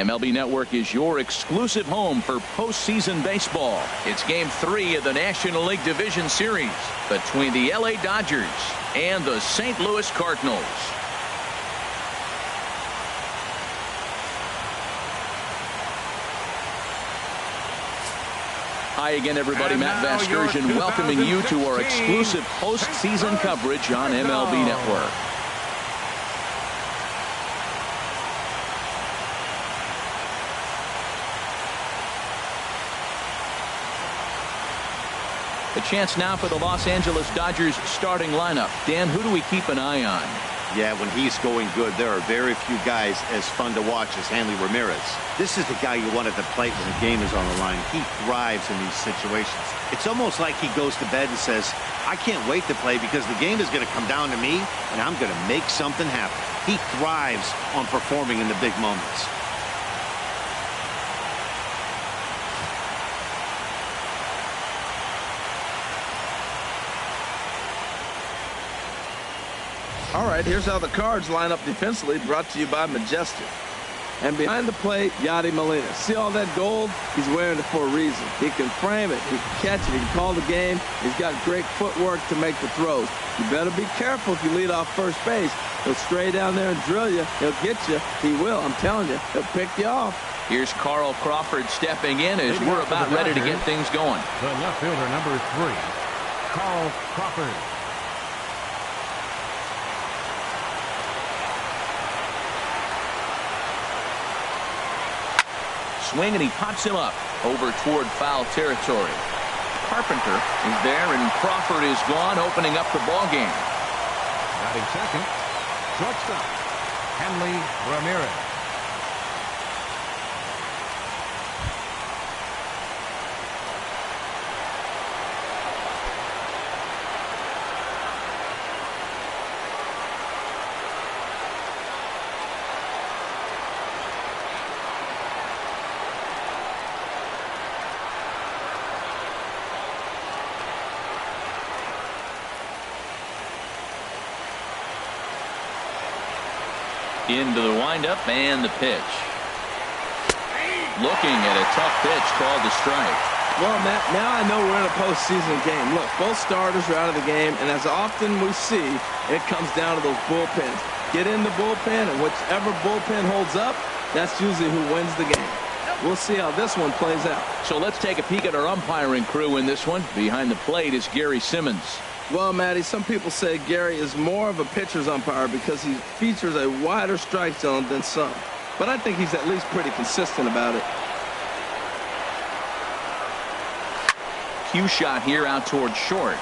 MLB Network is your exclusive home for postseason baseball. It's Game 3 of the National League Division Series between the LA Dodgers and the St. Louis Cardinals. Hi again, everybody. Matt Vasgersian welcoming you to our exclusive postseason coverage on MLB Network. A chance now for the Los Angeles Dodgers starting lineup. Dan, who do we keep an eye on? Yeah, when he's going good, there are very few guys as fun to watch as Hanley Ramirez. This is the guy you want at the plate when the game is on the line. He thrives in these situations. It's almost like he goes to bed and says, I can't wait to play because the game is going to come down to me and I'm going to make something happen. He thrives on performing in the big moments. All right, here's how the Cards line up defensively, brought to you by Majestic. And behind the plate, Yadi Molina. See all that gold? He's wearing it for a reason. He can frame it, he can catch it, he can call the game. He's got great footwork to make the throws. You better be careful if you lead off first base. He'll stray down there and drill you. He'll get you. He will, I'm telling you. He'll pick you off. Here's Carl Crawford stepping in as we're about ready to get things going. The left fielder, number 3, Carl Crawford. Swing, and he pops him up over toward foul territory. Carpenter is there, and Crawford is gone, opening up the ball game. Batting second, shortstop, Hanley Ramirez. Into the windup and the pitch. Looking at a tough pitch called a strike. Well, Matt, now I know we're in a postseason game. Look, both starters are out of the game, and as often we see, it comes down to those bullpens. Get in the bullpen, and whichever bullpen holds up, that's usually who wins the game. We'll see how this one plays out. So let's take a peek at our umpiring crew in this one. Behind the plate is Gary Simmons. Well, Matty, some people say Gary is more of a pitcher's umpire because he features a wider strike zone than some. But I think he's at least pretty consistent about it. Cue shot here out toward short.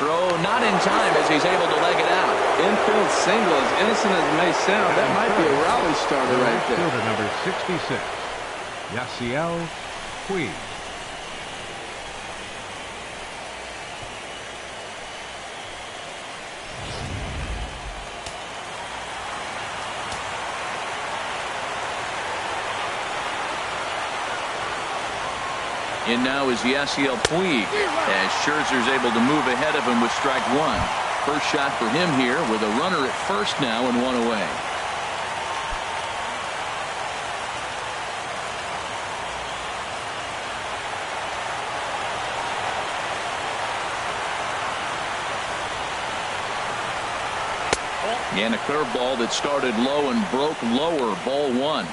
Throw not in time as he's able to leg it out. Infield single, as innocent as it may sound, that might be a rally starter right there. Fielder number 66, Yasiel Puig. In now is Yasiel Puig as Scherzer's able to move ahead of him with strike one. First shot for him here with a runner at first now and one away. And a curveball that started low and broke lower, ball one.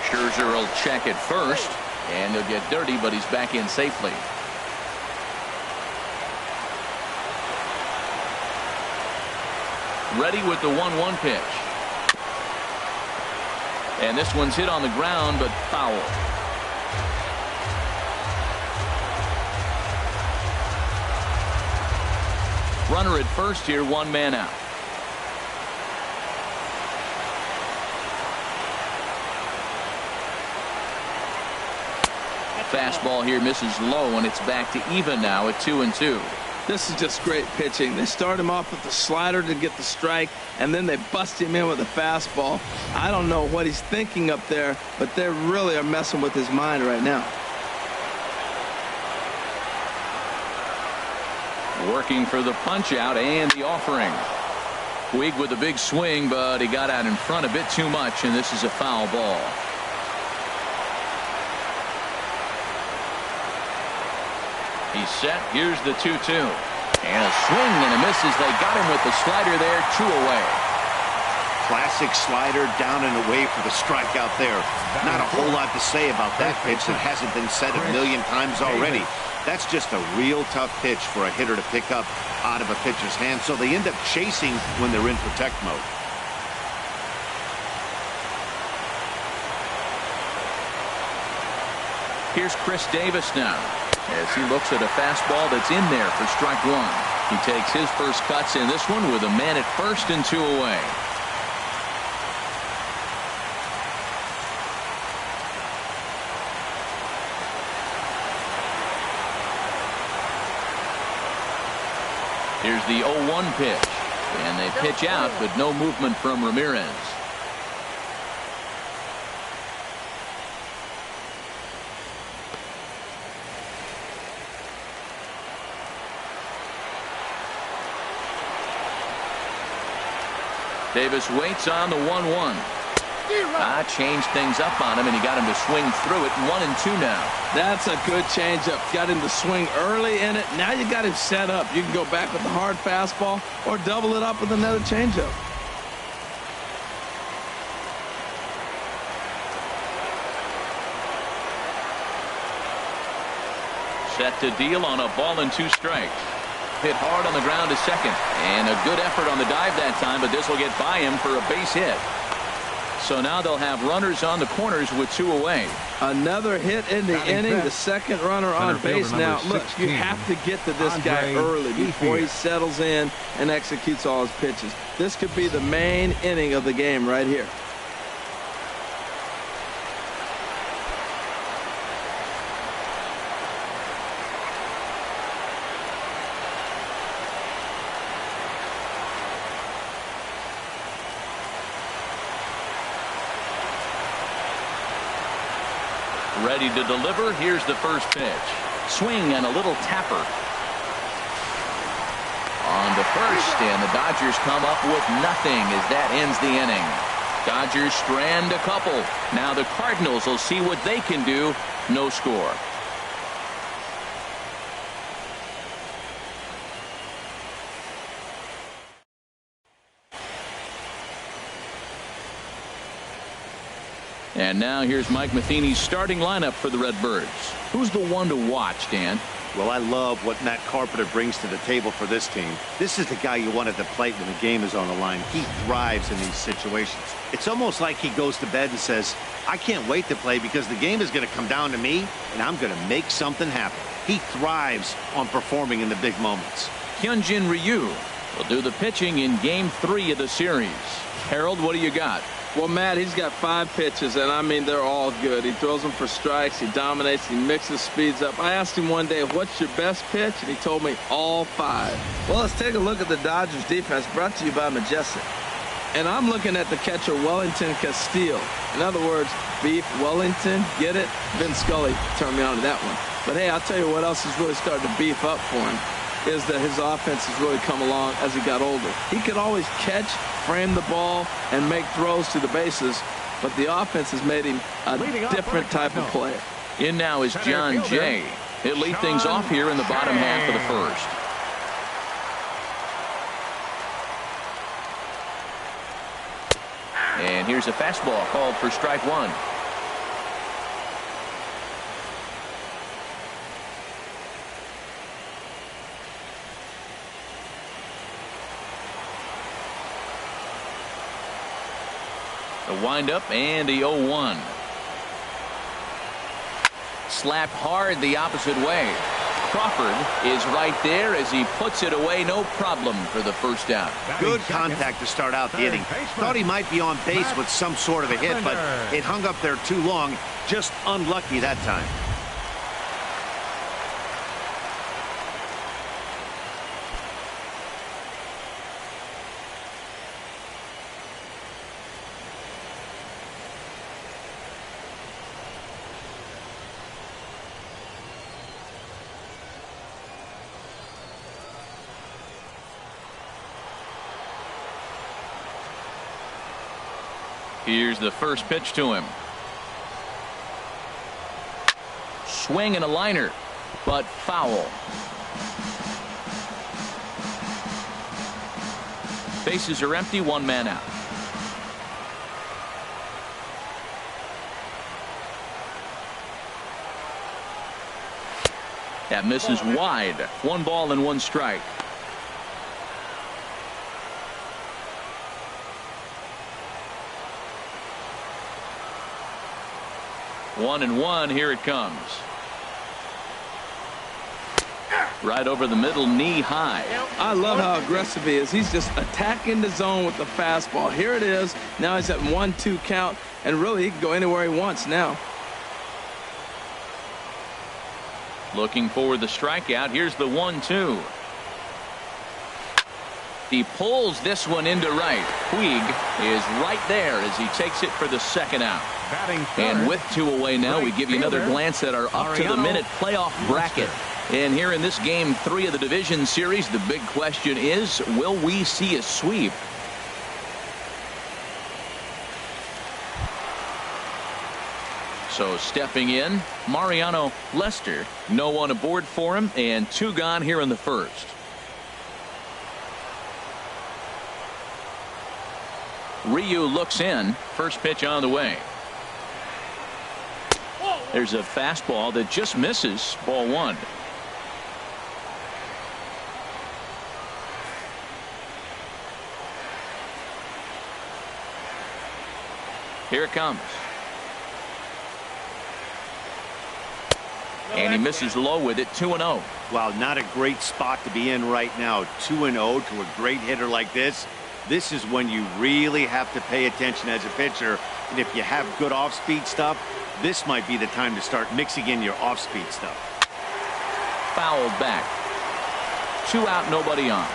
Scherzer will check it first, and he'll get dirty, but he's back in safely. Ready with the 1-1 pitch. And this one's hit on the ground, but foul. Runner at first here, one man out. Fastball here misses low, and it's back to even now at 2-2. This is just great pitching. They start him off with the slider to get the strike, and then they bust him in with a fastball. I don't know what he's thinking up there, but they really are messing with his mind right now. Working for the punch out and the offering. Puig with a big swing, but he got out in front a bit too much, and this is a foul ball. He's set. Here's the 2-2. And a swing and a miss as they got him with the slider there, 2 away. Classic slider down and away for the strikeout there. Not a whole lot to say about that pitch that hasn't been said a million times already. That's just a real tough pitch for a hitter to pick up out of a pitcher's hand, so they end up chasing when they're in protect mode. Here's Chris Davis now as he looks at a fastball that's in there for strike 1. He takes his first cuts in this one with a man at first and 2 away. Here's the 0-1 pitch, and they pitch out, but no movement from Ramirez. Davis waits on the 1-1. Changed things up on him, and he got him to swing through it. 1-2 now. That's a good changeup. Got him to swing early in it. Now you got him set up. You can go back with the hard fastball or double it up with another changeup. Set to deal on a ball and 2 strikes. Hit hard on the ground to second, and a good effort on the dive that time, but this will get by him for a base hit. So now they'll have runners on the corners with 2 away. Another hit in the inning. The second runner on base. Now, look, you have to get to this guy early before he settles in and executes all his pitches. This could be the main inning of the game right here. Ready to deliver. Here's the first pitch. Swing and a little tapper. On to first, and the Dodgers come up with nothing as that ends the inning. Dodgers strand a couple. Now the Cardinals will see what they can do. No score. And now here's Mike Matheny's starting lineup for the Redbirds. Who's the one to watch, Dan? Well, I love what Matt Carpenter brings to the table for this team. This is the guy you want at the plate when the game is on the line. He thrives in these situations. It's almost like he goes to bed and says, I can't wait to play because the game is going to come down to me, and I'm going to make something happen. He thrives on performing in the big moments. Hyunjin Ryu will do the pitching in Game 3 of the series. Harold, what do you got? Well, Matt, he's got 5 pitches, and I mean, they're all good. He throws them for strikes. He dominates. He mixes speeds up. I asked him one day, what's your best pitch? And he told me all 5. Well, let's take a look at the Dodgers defense, brought to you by Majestic. And I'm looking at the catcher, Wellington Castillo. In other words, Beef Wellington, get it? Vin Scully turned me on to that one. But, hey, I'll tell you what else is really starting to beef up for him is that his offense has really come along as he got older. He could always catch, frame the ball, and make throws to the bases, but the offense has made him a different type of player. In now is John Jay. He'll lead things off here in the bottom half of the first. And here's a fastball called for strike 1. The windup and the 0-1. Slapped hard the opposite way. Crawford is right there as he puts it away. No problem for the first out. Good contact to start out the inning. Thought he might be on base with some sort of a hit, but it hung up there too long. Just unlucky that time. Here's the first pitch to him. Swing and a liner, but foul. Bases are empty, one man out. That misses wide. 1 ball and 1 strike. One and one. Here it comes. Right over the middle, knee high. I love how aggressive he is. He's just attacking the zone with the fastball. Here it is. Now he's at 1-2 count, and really he can go anywhere he wants now. Looking for the strikeout. Here's the 1-2. He pulls this one into right. Puig is right there as he takes it for the second out. And with 2 away now, we give you another glance at our up-to-the-minute playoff bracket. And here in this game 3 of the division series, the big question is, will we see a sweep? So stepping in, Mariano Lester. No one aboard for him, and 2 gone here in the first. Ryu looks in. First pitch on the way. There's a fastball that just misses. Ball 1. Here it comes. And he misses low with it. 2-0. Wow, not a great spot to be in right now. 2-0 to a great hitter like this. This is when you really have to pay attention as a pitcher. And if you have good off-speed stuff, this might be the time to start mixing in your off-speed stuff. Fouled back. 2 out, nobody on.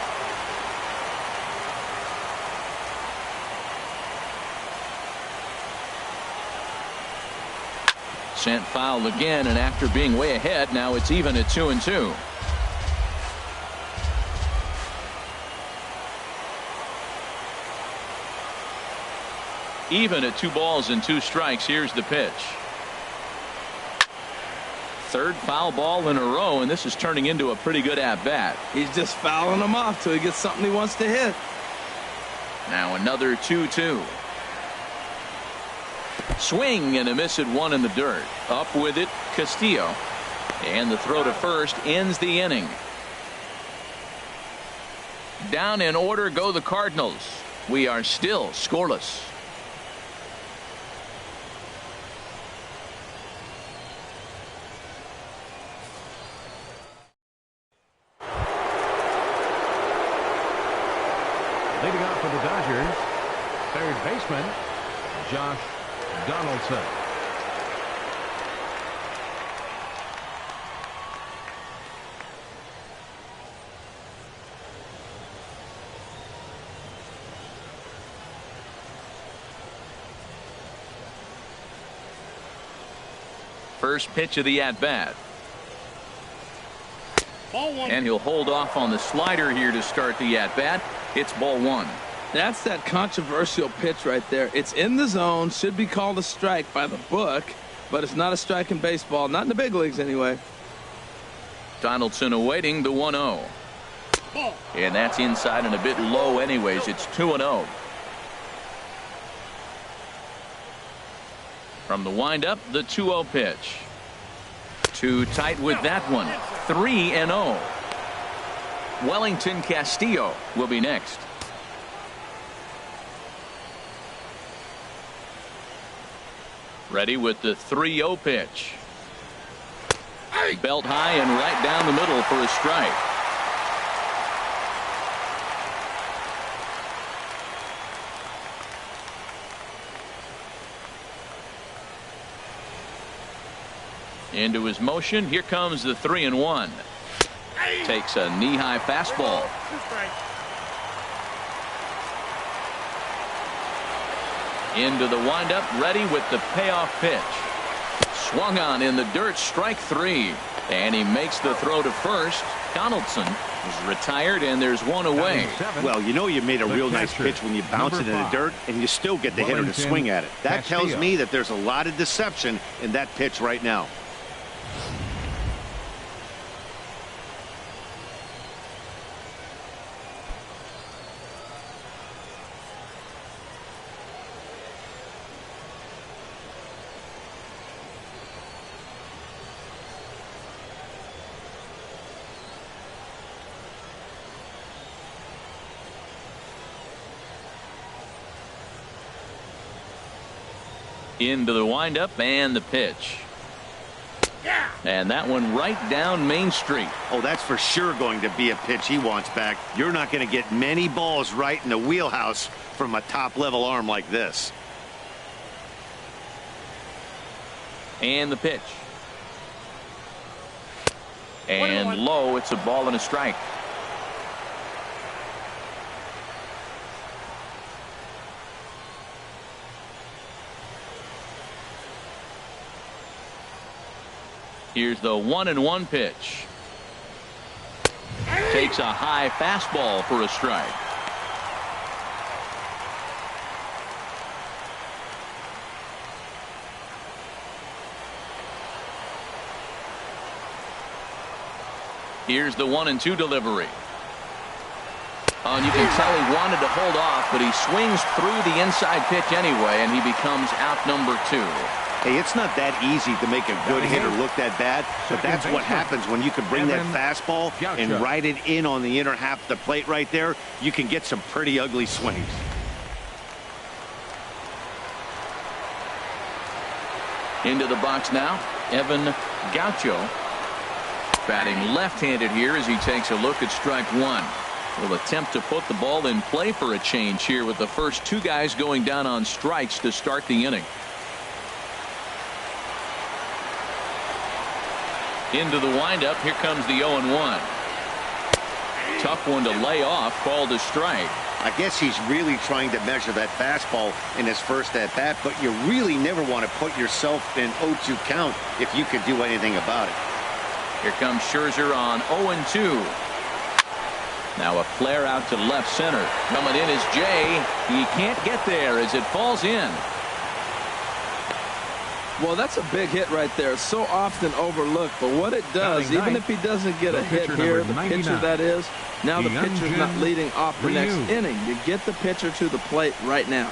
Sent foul again, and after being way ahead, now it's even at 2-2. Even at 2 balls and 2 strikes. Here's the pitch. Third foul ball in a row, and this is turning into a pretty good at-bat. He's just fouling them off till he gets something he wants to hit. Now another 2-2. Swing and a miss at 1 in the dirt. Up with it, Castillo. And the throw to first ends the inning. Down in order go the Cardinals. We are still scoreless. Leading off for the Dodgers, third baseman, Josh Donaldson. First pitch of the at-bat. And he'll hold off on the slider here to start the at-bat. It's ball 1. That's that controversial pitch right there. It's in the zone, should be called a strike by the book, but it's not a strike in baseball, not in the big leagues anyway. Donaldson awaiting the 1-0. And that's inside and a bit low anyways. It's 2-0. From the windup, the 2-0 pitch. Too tight with that one. 3-0. Wellington Castillo will be next. Ready with the 3-0 pitch. Belt high and right down the middle for a strike. Into his motion. Here comes the 3-1. Takes a knee-high fastball. Into the windup, ready with the payoff pitch. Swung on in the dirt, strike 3. And he makes the throw to first. Donaldson is retired, and there's one away. Well, you know you made a real nice pitch when you bounce it in the dirt and you still get the hitter to swing at it. That tells me that there's a lot of deception in that pitch right now. Into the windup and the pitch. And that one right down Main Street. Oh, that's for sure going to be a pitch he wants back. You're not going to get many balls right in the wheelhouse from a top-level arm like this. And the pitch. And low, it's a ball and a strike. Here's the 1-1 pitch. Takes a high fastball for a strike. Here's the 1-2 delivery. Oh, and you can tell he wanted to hold off, but he swings through the inside pitch anyway, and he becomes out number 2. Hey, it's not that easy to make a good hitter look that bad, but that's what happens when you can bring that fastball and ride it in on the inner half of the plate right there. You can get some pretty ugly swings. Into the box now, Evan Gaucho. Batting left-handed here as he takes a look at strike one. Will attempt to put the ball in play for a change here with the first two guys going down on strikes to start the inning. Into the windup. Here comes the 0-1. Tough one to lay off. Called a strike. I guess he's really trying to measure that fastball in his first at bat, but you really never want to put yourself in 0-2 count if you could do anything about it. Here comes Scherzer on 0-2. Now a flare out to left center. Coming in is Jay. He can't get there as it falls in. Well, that's a big hit right there. So often overlooked. But what it does, even if he doesn't get a hit here, the pitcher that is, now the pitcher's not leading off the next inning. You get the pitcher to the plate right now.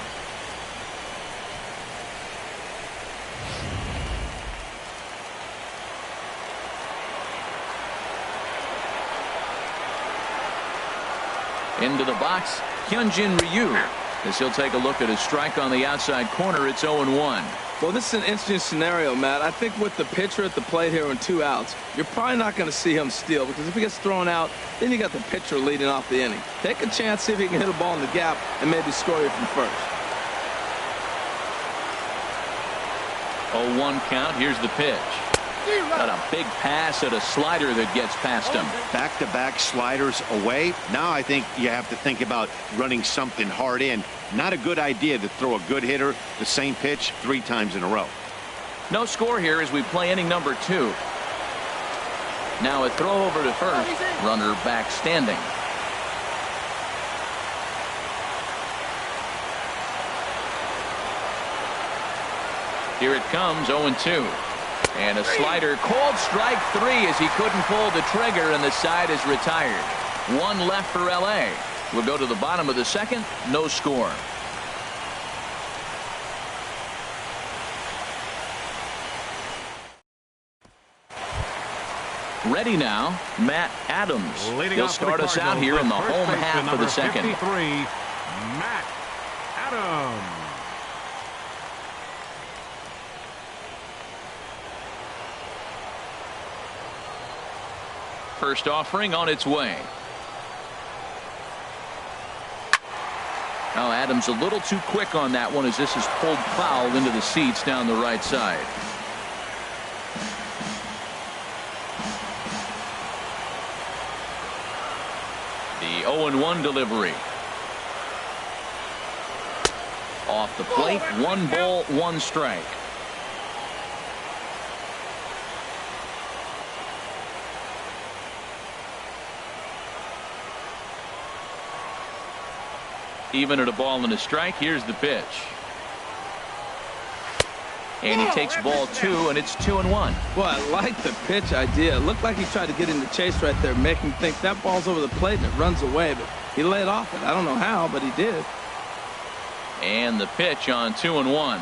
Into the box, Hyunjin Ryu. As he'll take a look at a strike on the outside corner, it's 0-1. Well, this is an interesting scenario, Matt. I think with the pitcher at the plate here and 2 outs, you're probably not going to see him steal, because if he gets thrown out, then you got the pitcher leading off the inning. Take a chance, see if he can hit a ball in the gap and maybe score you from first. 0-1 count. Here's the pitch. Got a big pass at a slider that gets past him. Back-to-back sliders away. Now I think you have to think about running something hard in. Not a good idea to throw a good hitter the same pitch 3 times in a row. No score here as we play inning number 2. Now a throw over to first. Runner back standing. Here it comes, 0-2. And a slider, called strike 3 as he couldn't pull the trigger, and the side is retired. 1 left for LA. We'll go to the bottom of the second. No score. Ready now, Matt Adams. He'll start us out here in the home half of the second. 53, Matt Adams. First offering on its way. Now Adams a little too quick on that one as this is pulled foul into the seats down the right side. The 0-1 delivery. Off the plate, 1 ball, 1 strike. Even at a ball and a strike, here's the pitch. And he takes ball 2, and it's 2-1. Well, I like the pitch idea. It looked like he tried to get in the chase right there, make him think that ball's over the plate and it runs away. But he laid off it. I don't know how, but he did. And the pitch on 2-1.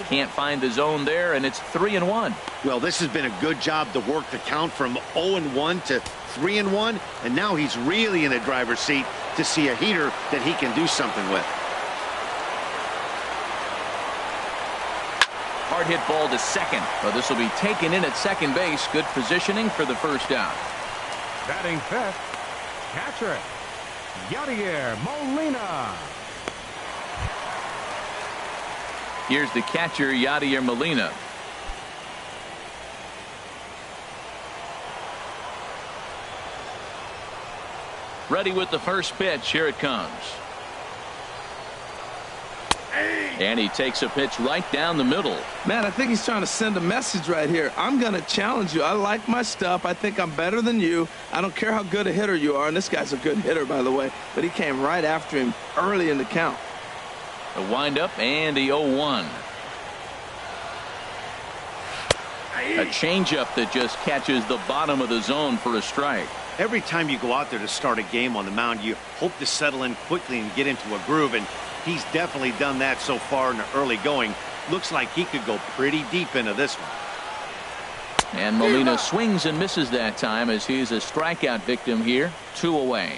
Can't find the zone there, and it's 3-1. Well, this has been a good job to work the count from 0-1 to 3-1, and now he's really in the driver's seat to see a heater that he can do something with. Hard hit ball to second. Well, this will be taken in at second base. Good positioning for the first out. Batting fifth, catcher Yadier Molina. Here's the catcher, Yadier Molina. Ready with the first pitch. Here it comes. And he takes a pitch right down the middle. Man, I think he's trying to send a message right here. I'm going to challenge you. I like my stuff. I think I'm better than you. I don't care how good a hitter you are. And this guy's a good hitter, by the way. But he came right after him early in the count. The windup and the 0-1. A changeup that just catches the bottom of the zone for a strike. Every time you go out there to start a game on the mound, you hope to settle in quickly and get into a groove, and he's definitely done that so far in the early going. Looks like he could go pretty deep into this one. And Molina swings and misses that time as he's a strikeout victim here. 2 away.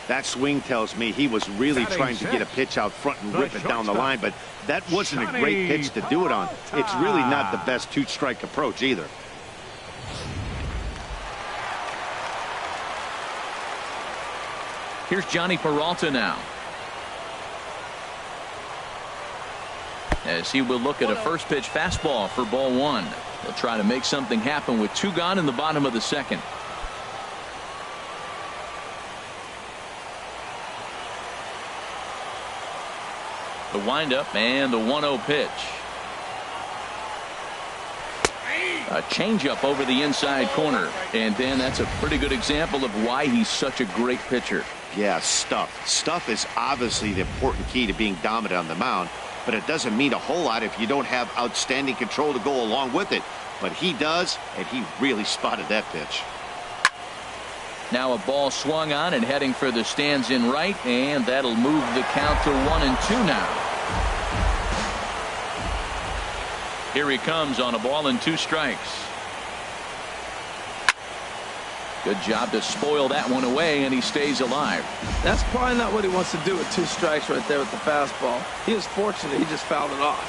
That swing tells me he was really trying to get a pitch out front and rip it down the line, but that wasn't a great pitch to do it on. It's really not the best two-strike approach either. Here's Johnny Peralta now, as he will look at a first pitch fastball for ball 1. He'll try to make something happen with 2 gone in the bottom of the second. The windup and the 1-0 pitch. A changeup over the inside corner. And Dan, that's a pretty good example of why he's such a great pitcher. Yeah, stuff. Stuff is obviously the important key to being dominant on the mound, but it doesn't mean a whole lot if you don't have outstanding control to go along with it. But he does, and he really spotted that pitch. Now a ball swung on and heading for the stands in right, and that'll move the count to 1-2 now. Here he comes on a ball and 2 strikes. Good job to spoil that one away, and he stays alive. That's probably not what he wants to do with 2 strikes right there with the fastball. He was fortunate he just fouled it off.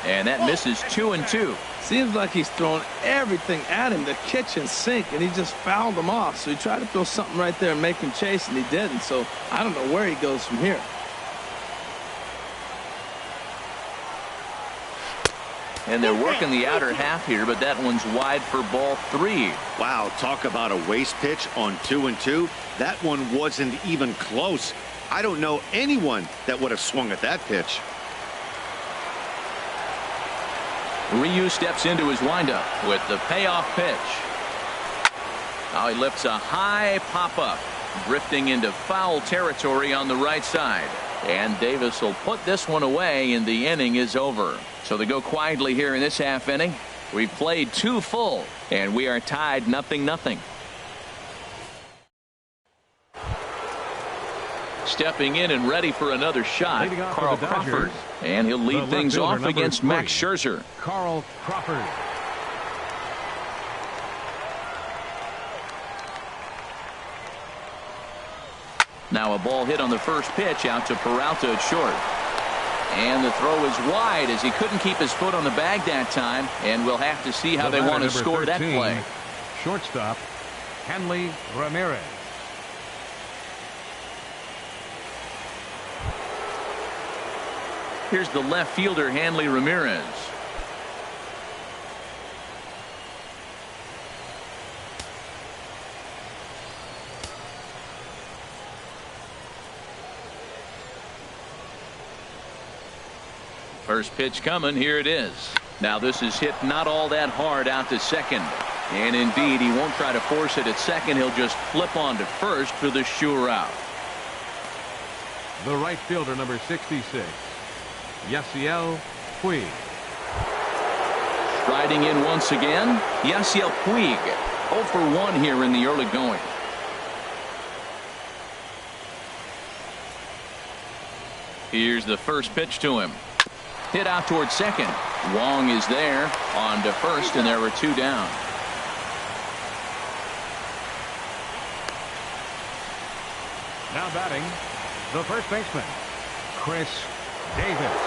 And that misses 2-2. Seems like he's throwing everything at him, the kitchen sink, and he just fouled him off. So he tried to throw something right there and make him chase, and he didn't. So I don't know where he goes from here. And they're working the outer half here, but that one's wide for ball 3. Wow, talk about a waste pitch on 2-2. That one wasn't even close. I don't know anyone that would have swung at that pitch. Ryu steps into his windup with the payoff pitch. Now he lifts a high pop-up, drifting into foul territory on the right side. And Davis will put this one away, and the inning is over. So they go quietly here in this half inning. We've played 2 full, and we are tied 0-0. Stepping in and ready for another shot, Carl Crawford. And he'll lead things off against Max Scherzer. Carl Crawford. Now a ball hit on the first pitch out to Peralta at short. And the throw is wide as he couldn't keep his foot on the bag that time. And we'll have to see how they want to score 13, that play. Shortstop, Hanley Ramirez. Here's the left fielder, Hanley Ramirez. First pitch coming. Here it is. Now this is hit not all that hard out to second. And indeed, he won't try to force it at second. He'll just flip on to first for the sure out. The right fielder, number 66, Yasiel Puig. Striding in once again, Yasiel Puig. 0 for 1 here in the early going. Here's the first pitch to him. Hit out towards second. Wong is there on to first, and there were 2 down. Now batting, the first baseman, Chris Davis.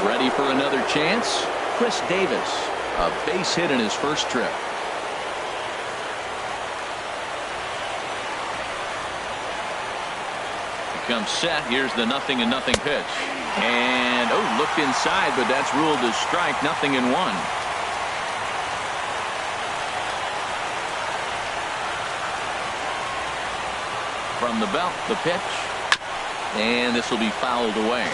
Ready for another chance? Chris Davis. A base hit in his first trip. He comes set. Here's the 0-0 pitch. And, looked inside, but that's ruled as strike. 0-1. From the belt, the pitch. And this will be fouled away.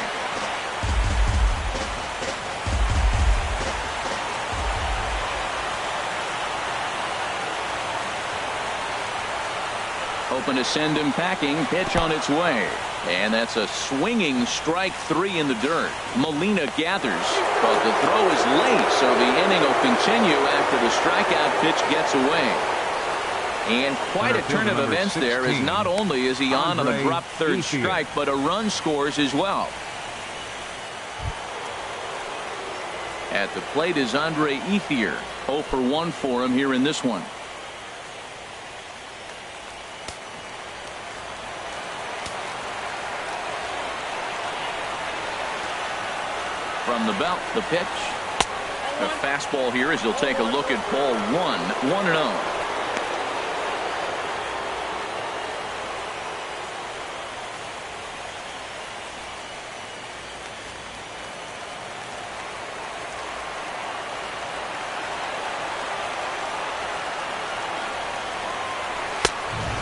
Hoping to send him packing. Pitch on its way. And that's a swinging strike 3 in the dirt. Molina gathers, but the throw is late, so the inning will continue after the strikeout pitch gets away. And quite a turn of events there, as not only is he on a drop third strike, but a run scores as well. At the plate is Andre Ethier. 0 for 1 for him here in this one. From the belt, the pitch. A fastball here as he'll take a look at ball 1. 1-0.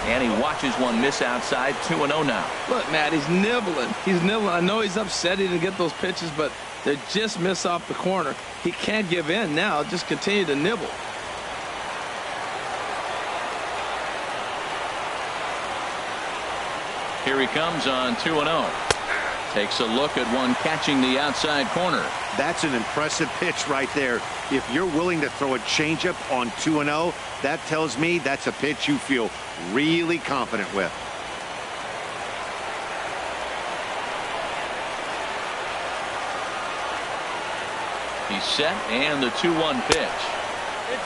And he watches one miss outside. 2-0 now. Look, Matt, he's nibbling. He's nibbling. I know he's upset he didn't get those pitches, but they just miss off the corner. He can't give in now. Just continue to nibble. Here he comes on 2-0. Takes a look at one catching the outside corner. That's an impressive pitch right there. If you're willing to throw a changeup on 2-0, that tells me that's a pitch you feel really confident with. He's set, and the 2-1 pitch.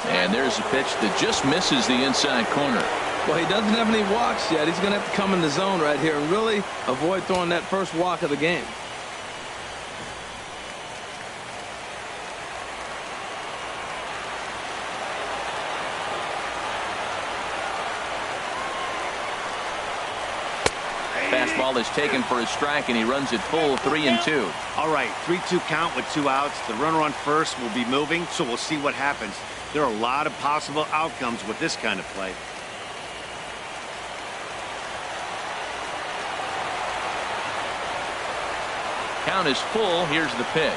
And there's a pitch that just misses the inside corner. Well, he doesn't have any walks yet. He's going to have to come in the zone right here and really avoid throwing that first walk of the game. Fastball is taken for a strike, and he runs it full 3-2. All right, 3-2 count with 2 outs. The runner on first will be moving, so we'll see what happens. There are a lot of possible outcomes with this kind of play. Count is full. Here's the pitch.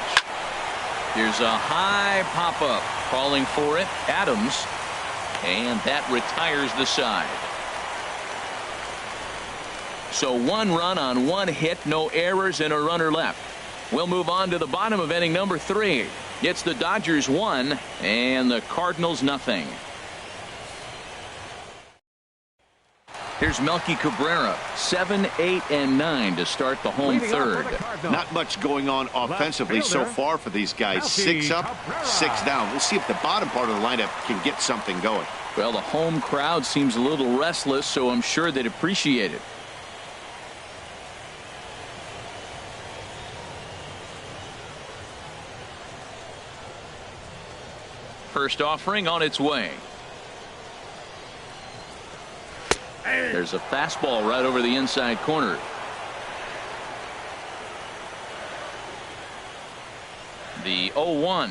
Here's a high pop-up. Calling for it, Adams. And that retires the side. So 1 run on 1 hit, no errors, and a runner left. We'll move on to the bottom of inning number 3. It's the Dodgers 1 and the Cardinals nothing. Here's Melky Cabrera, 7, 8, and 9 to start the home third. Not much going on offensively so far for these guys. 6 up, 6 down. We'll see if the bottom part of the lineup can get something going. Well, the home crowd seems a little restless, so I'm sure they'd appreciate it. First offering on its way. There's a fastball right over the inside corner. The 0-1.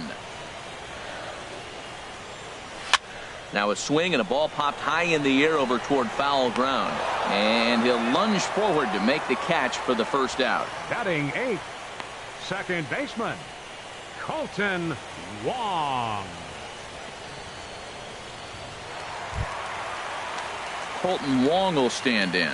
Now a swing and a ball popped high in the air over toward foul ground. And he'll lunge forward to make the catch for the first out. Batting 8th, second baseman, Colton Wong. Colton Wong will stand in.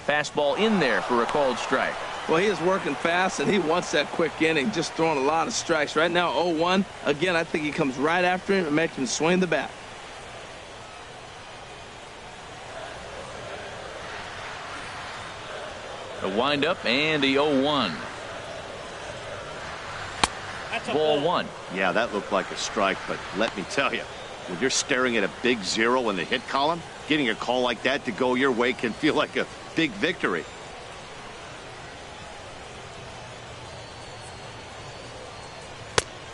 Fastball in there for a called strike. Well, he is working fast, and he wants that quick inning, just throwing a lot of strikes. Right now, 0-1. Again, I think he comes right after him and makes him swing the bat. The windup and the 0-1. Ball one. Yeah, that looked like a strike, but let me tell you, when you're staring at a big 0 in the hit column, getting a call like that to go your way can feel like a big victory.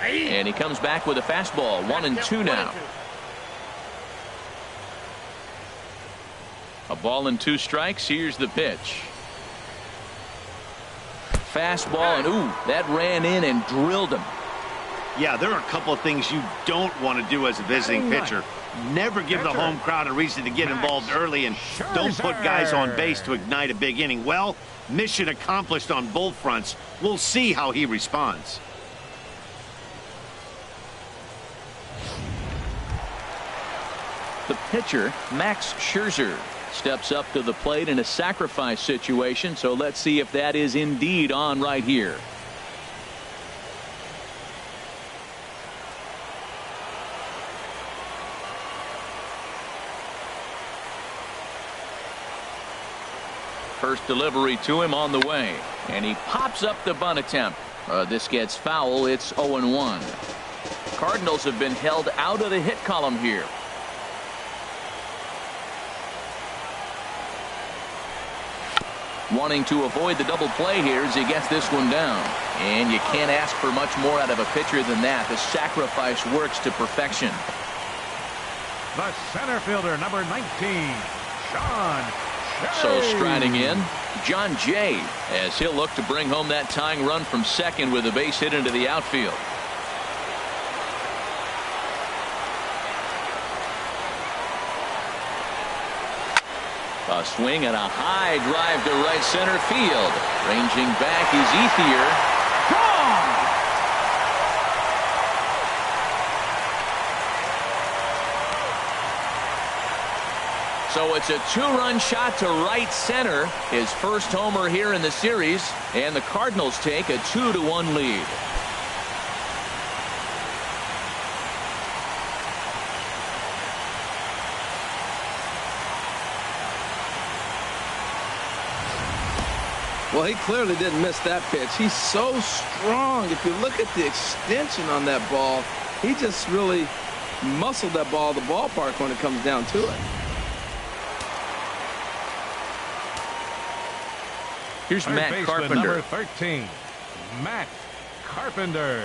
And he comes back with a fastball. 1-2 now. A ball and 2 strikes. Here's the pitch. Fastball, and ooh, that ran in and drilled him. Yeah, there are a couple of things you don't want to do as a visiting pitcher. Never give the home crowd a reason to get involved early, and don't put guys on base to ignite a big inning. Well, mission accomplished on both fronts. We'll see how he responds. The pitcher, Max Scherzer, steps up to the plate in a sacrifice situation, so let's see if that is indeed on right here. First delivery to him on the way, and he pops up the bunt attempt. This gets foul. It's 0-1. Cardinals have been held out of the hit column here. Wanting to avoid the double play here as he gets this one down. And you can't ask for much more out of a pitcher than that. The sacrifice works to perfection. The center fielder, number 19, John Jay. So striding in, John Jay, as he'll look to bring home that tying run from second with a base hit into the outfield. A swing and a high drive to right center field. Ranging back is Ethier. Gone! So it's a 2-run shot to right center. His first homer here in the series. And the Cardinals take a 2-1 lead. Well, he clearly didn't miss that pitch. He's so strong. If you look at the extension on that ball, he just really muscled that ball to the ballpark when it comes down to it. Here's Matt Carpenter. Number 13, Matt Carpenter.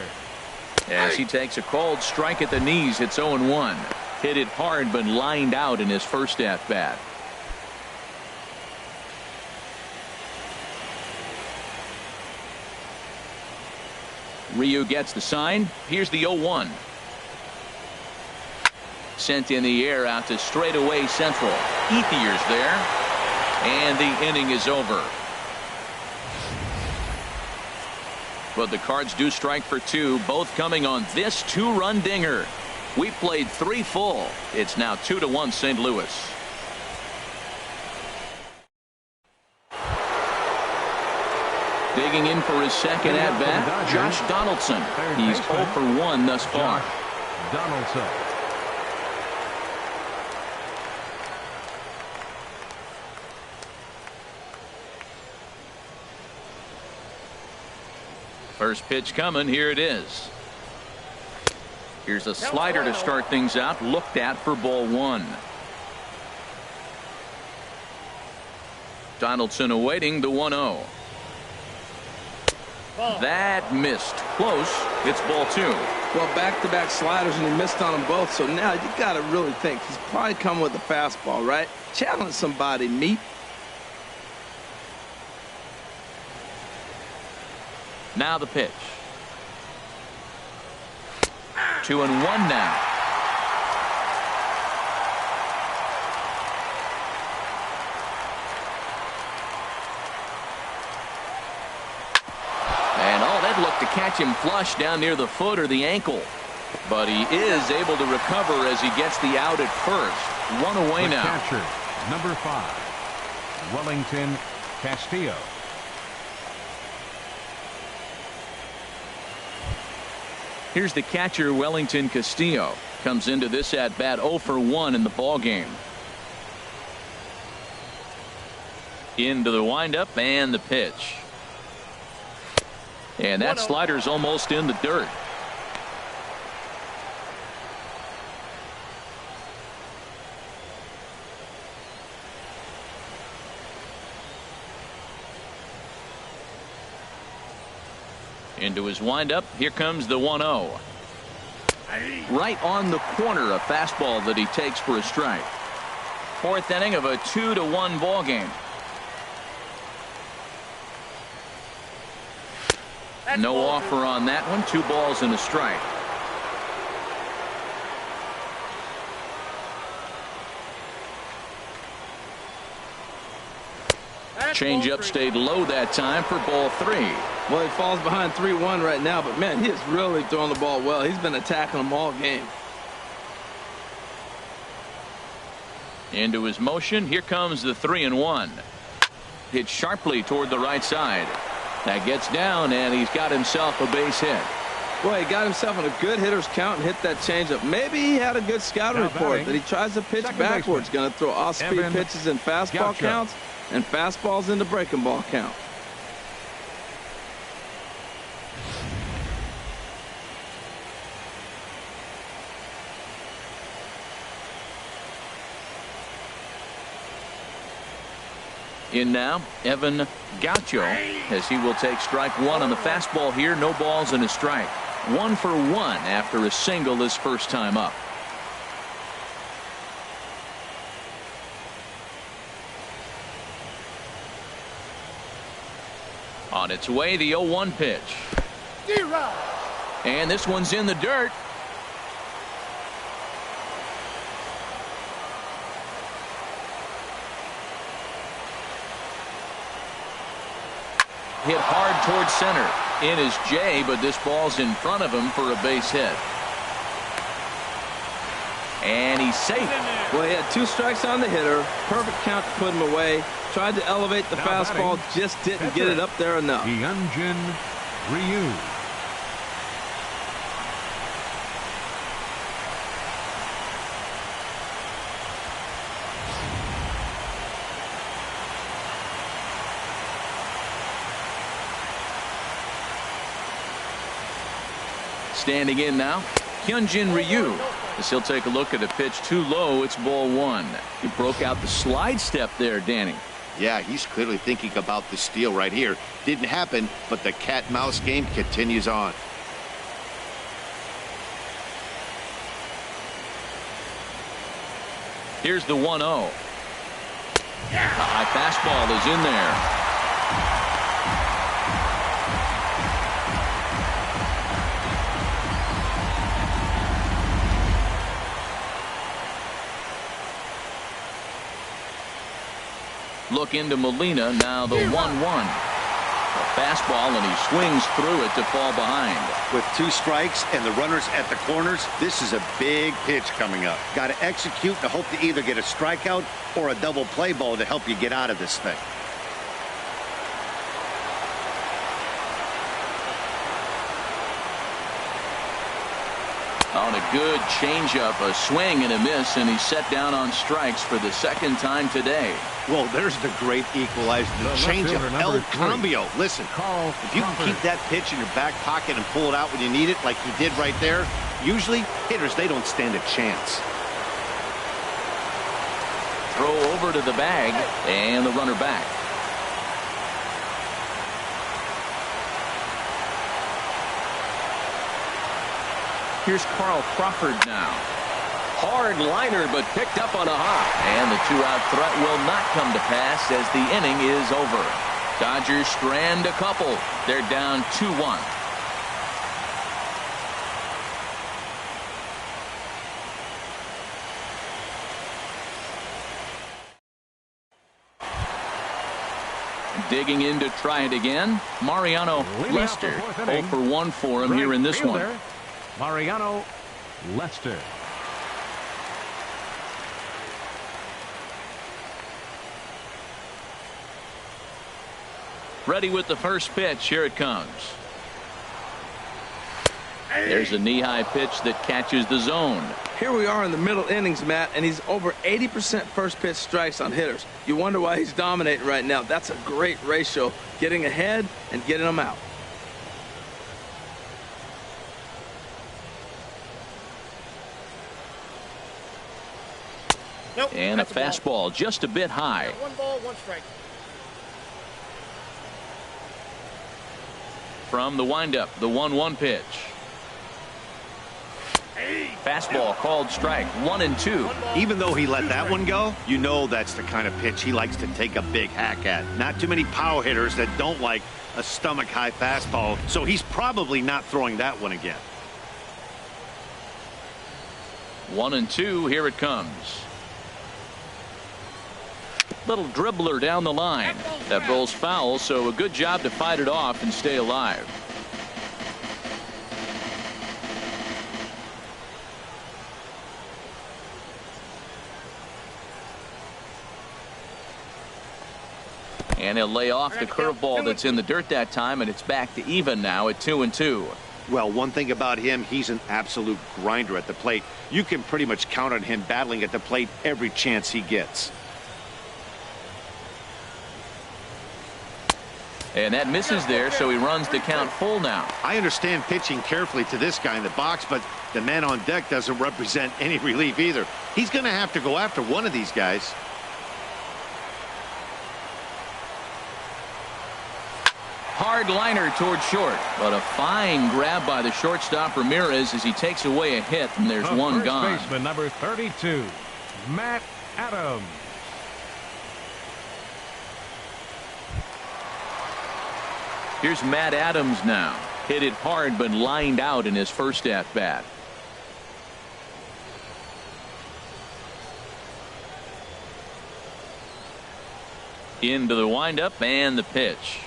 As he takes a called strike at the knees, it's 0-1. Hit it hard, but lined out in his first at-bat. Ryu gets the sign. Here's the 0-1. Sent in the air out to straightaway central. Ethier's there. And the inning is over. But the Cards do strike for 2, both coming on this 2-run dinger. We played 3 full. It's now 2-1 St. Louis. Digging in for his second at-bat, Josh Donaldson. He's 0 for 1 thus far. Donaldson. First pitch coming. Here it is. Here's a slider to start things out. Looked at for ball 1. Donaldson awaiting the 1-0. That missed. Close. It's ball 2. Well, back-to-back sliders, and he missed on them both. So now you got to really think. He's probably coming with a fastball, right? Challenge somebody, meet. Now the pitch. 2-1 now. enough to catch him flush down near the foot or the ankle. But he is able to recover as he gets the out at first. One away now. Catcher, number 5, Wellington Castillo. Here's the catcher, Wellington Castillo. Comes into this at bat 0 for 1 in the ball game. Into the windup and the pitch. And that slider's almost in the dirt. Into his windup. Here comes the 1-0. Right on the corner, a fastball that he takes for a strike. Fourth inning of a 2-1 ball game. No offer on that one. 2 balls and a strike. Changeup stayed low that time for ball 3. Well, he falls behind 3-1 right now, but man, he is really throwing the ball well. He's been attacking them all game. Into his motion. Here comes the 3-1. Hit sharply toward the right side. That gets down, and he's got himself a base hit. Well, he got himself in a good hitter's count and hit that changeup. Maybe he had a good scouting report that he tries to pitch backwards. Going to throw off-speed pitches in fastball counts and fastballs into breaking ball count. In now, Evan Gaucho, as he will take strike 1 on the fastball here. No balls and a strike. 1 for 1 after a single his first time up. On its way, the 0-1 pitch. And this one's in the dirt. Hit hard towards center. In is Jay, but this ball's in front of him for a base hit. And he's safe. Well, he had 2 strikes on the hitter. Perfect count to put him away. Tried to elevate the fastball, just didn't get it up there enough. Hyunjin Ryu. Standing in now, Hyunjin Ryu. As he'll take a look at a pitch too low. It's ball 1. He broke out the slide step there, Danny. Yeah, he's clearly thinking about the steal right here. Didn't happen, but the cat-mouse game continues on. Here's the 1-0. A high fastball is in there. Look into Molina. Now the 1-1. A fastball, and he swings through it to fall behind. With 2 strikes and the runners at the corners, this is a big pitch coming up. Got to execute to hope to either get a strikeout or a double play ball to help you get out of this thing. On a good changeup, a swing and a miss, and he's set down on strikes for the 2nd time today. Well, there's the great equalizer, the changeup, El Cambio. Listen, if you can keep that pitch in your back pocket and pull it out when you need it, like he did right there, usually hitters, they don't stand a chance. Throw over to the bag, and the runner back. Here's Carl Crawford now. Hard liner, but picked up on a hop. And the 2-out threat will not come to pass as the inning is over. Dodgers strand a couple. They're down 2-1. Digging in to try it again, Mariano Lester. 0 for 1 for him here in this one. Mariano Lester. Ready with the first pitch. Here it comes. There's a knee-high pitch that catches the zone. Here we are in the middle innings, Matt, and he's over 80% first pitch strikes on hitters. You wonder why he's dominating right now. That's a great ratio, getting ahead and getting them out. Nope, and a fastball just a bit high. 1 ball, 1 strike. From the windup, the 1-1 pitch. Fastball called strike. 1-2. Even though he let that one go, you know that's the kind of pitch he likes to take a big hack at. Not too many power hitters that don't like a stomach high fastball, so he's probably not throwing that one again. 1-2. Here it comes. Little dribbler down the line. That rolls foul, so a good job to fight it off and stay alive. And he'll lay off the curveball that's in the dirt that time, and it's back to even now at 2-2. Well, one thing about him, he's an absolute grinder at the plate. You can pretty much count on him battling at the plate every chance he gets. And that misses there, so he runs the count full now. I understand pitching carefully to this guy in the box, but the man on deck doesn't represent any relief either. He's going to have to go after one of these guys. Hard liner toward short, but a fine grab by the shortstop Ramirez as he takes away a hit, and there's one gone. First baseman number 32, Matt Adams. Here's Matt Adams now. Hit it hard, but lined out in his first at bat. Into the windup and the pitch.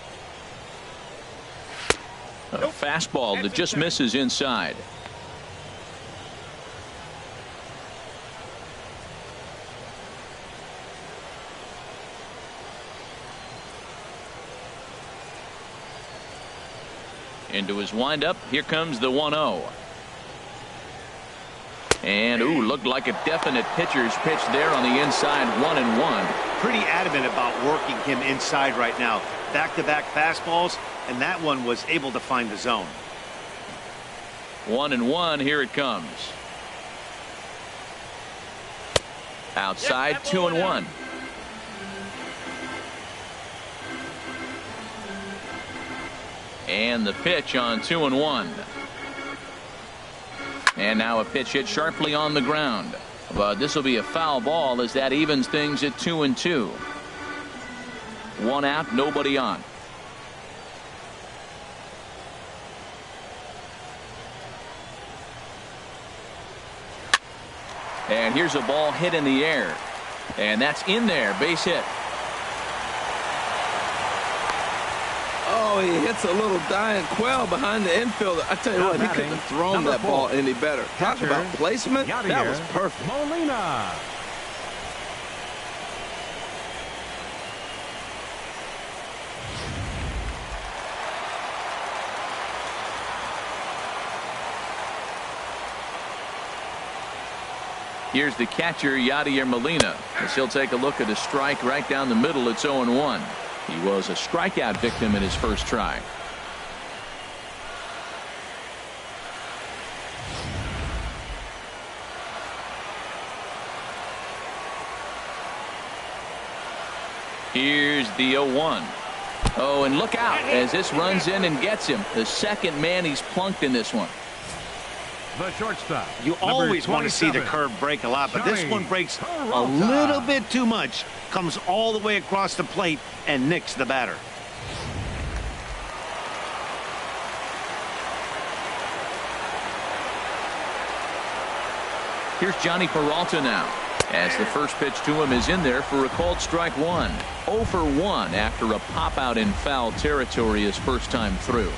A fastball that just misses inside. Into his windup. Here comes the 1-0. And ooh, looked like a definite pitcher's pitch there on the inside. 1-1. Pretty adamant about working him inside right now. Back-to-back fastballs, and that one was able to find the zone. 1-1. Here it comes. Outside. 2-1. And the pitch on 2-1. And now a pitch hit sharply on the ground. But this will be a foul ball as that evens things at 2-2. 1 out, nobody on. And here's a ball hit in the air. And that's in there. Base hit. Oh, he hits a little dying quail behind the infielder. I tell you what, he couldn't have thrown that ball any better. Talk about placement. That was perfect. Molina. Here's the catcher, Yadier Molina, as he'll take a look at a strike right down the middle. It's 0-1. He was a strikeout victim in his first try. Here's the 0-1. Oh, and look out as this runs in and gets him. The second man he's plunked in this one. The shortstop. You always want to see the curve break a lot, but this one breaks a little bit too much. Comes all the way across the plate and nicks the batter. Here's Johnny Peralta now. As the first pitch to him is in there for a called strike one. 0 for 1 after a pop out in foul territory his first time through.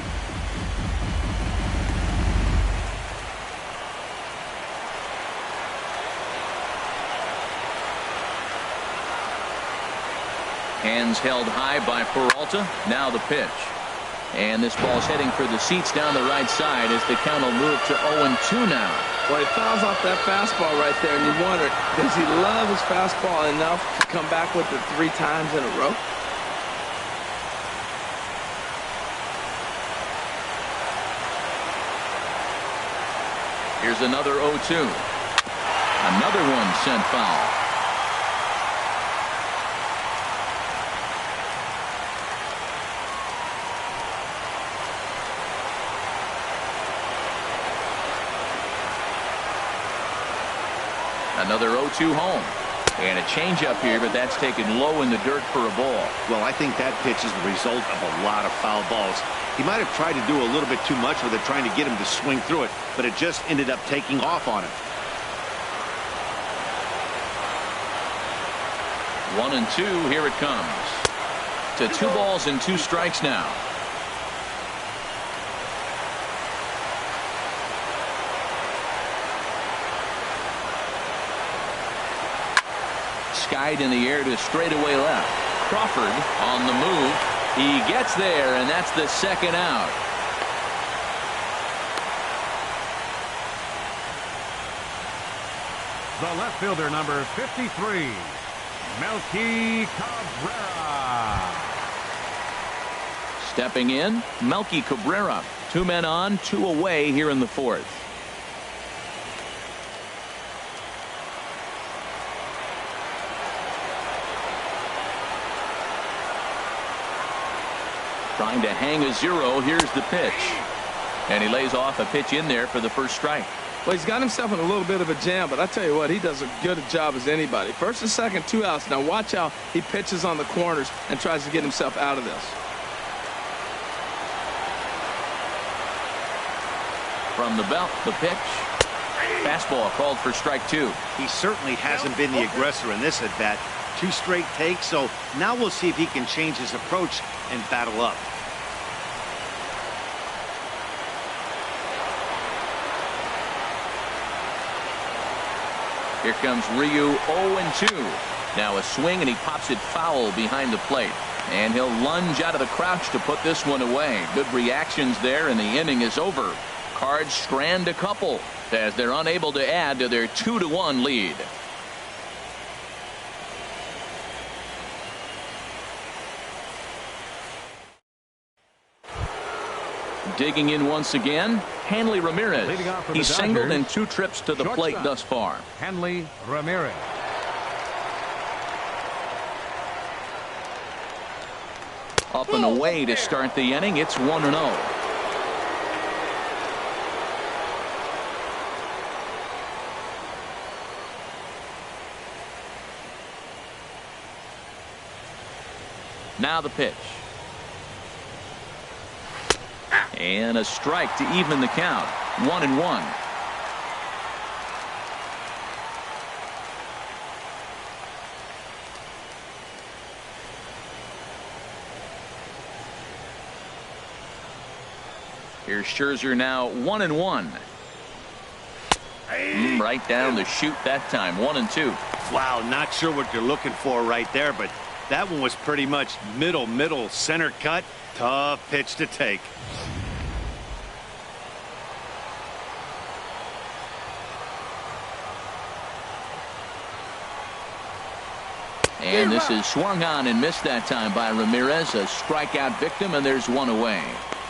Hands held high by Peralta. Now the pitch. And this ball's heading for the seats down the right side as the count will move to 0-2 now. Well, he fouls off that fastball right there, and you wonder, does he love his fastball enough to come back with it 3 times in a row? Here's another 0-2. Another one sent foul. Another 0-2 home. And a changeup here, but that's taken low in the dirt for a ball. Well, I think that pitch is the result of a lot of foul balls. He might have tried to do a little bit too much with it, trying to get him to swing through it, but it just ended up taking off on him. 1-2, here it comes. To 2 balls and 2 strikes now. Skied in the air to straightaway left. Crawford on the move. He gets there, and that's the second out. The left fielder, number 53, Melky Cabrera. Stepping in, Melky Cabrera. 2 men on, 2 away here in the 4th. Trying to hang a 0. Here's the pitch. And he lays off a pitch in there for the first strike. Well, he's got himself in a little bit of a jam, but I tell you what, he does as good a job as anybody. First and second, 2 outs. Now watch how he pitches on the corners and tries to get himself out of this. From the belt, the pitch. Fastball called for strike 2. He certainly hasn't been the aggressor in this at bat. 2 straight takes, so now we'll see if he can change his approach and battle up. Here comes Ryu, 0-2. Now a swing, and he pops it foul behind the plate. And he'll lunge out of the crouch to put this one away. Good reactions there, and the inning is over. Cards strand a couple as they're unable to add to their 2-1 lead. Digging in once again, Hanley Ramirez. He's singled in 2 trips to the plate thus far. Hanley Ramirez. Up and away to start the inning. It's 1-0. Now the pitch. And a strike to even the count. 1-1. Here's Scherzer now 1-1. Right down the chute that time. 1-2. Wow, not sure what you're looking for right there, but that one was pretty much middle center cut. Tough pitch to take. And this is swung on and missed that time by Ramirez. A strikeout victim, and there's 1 away.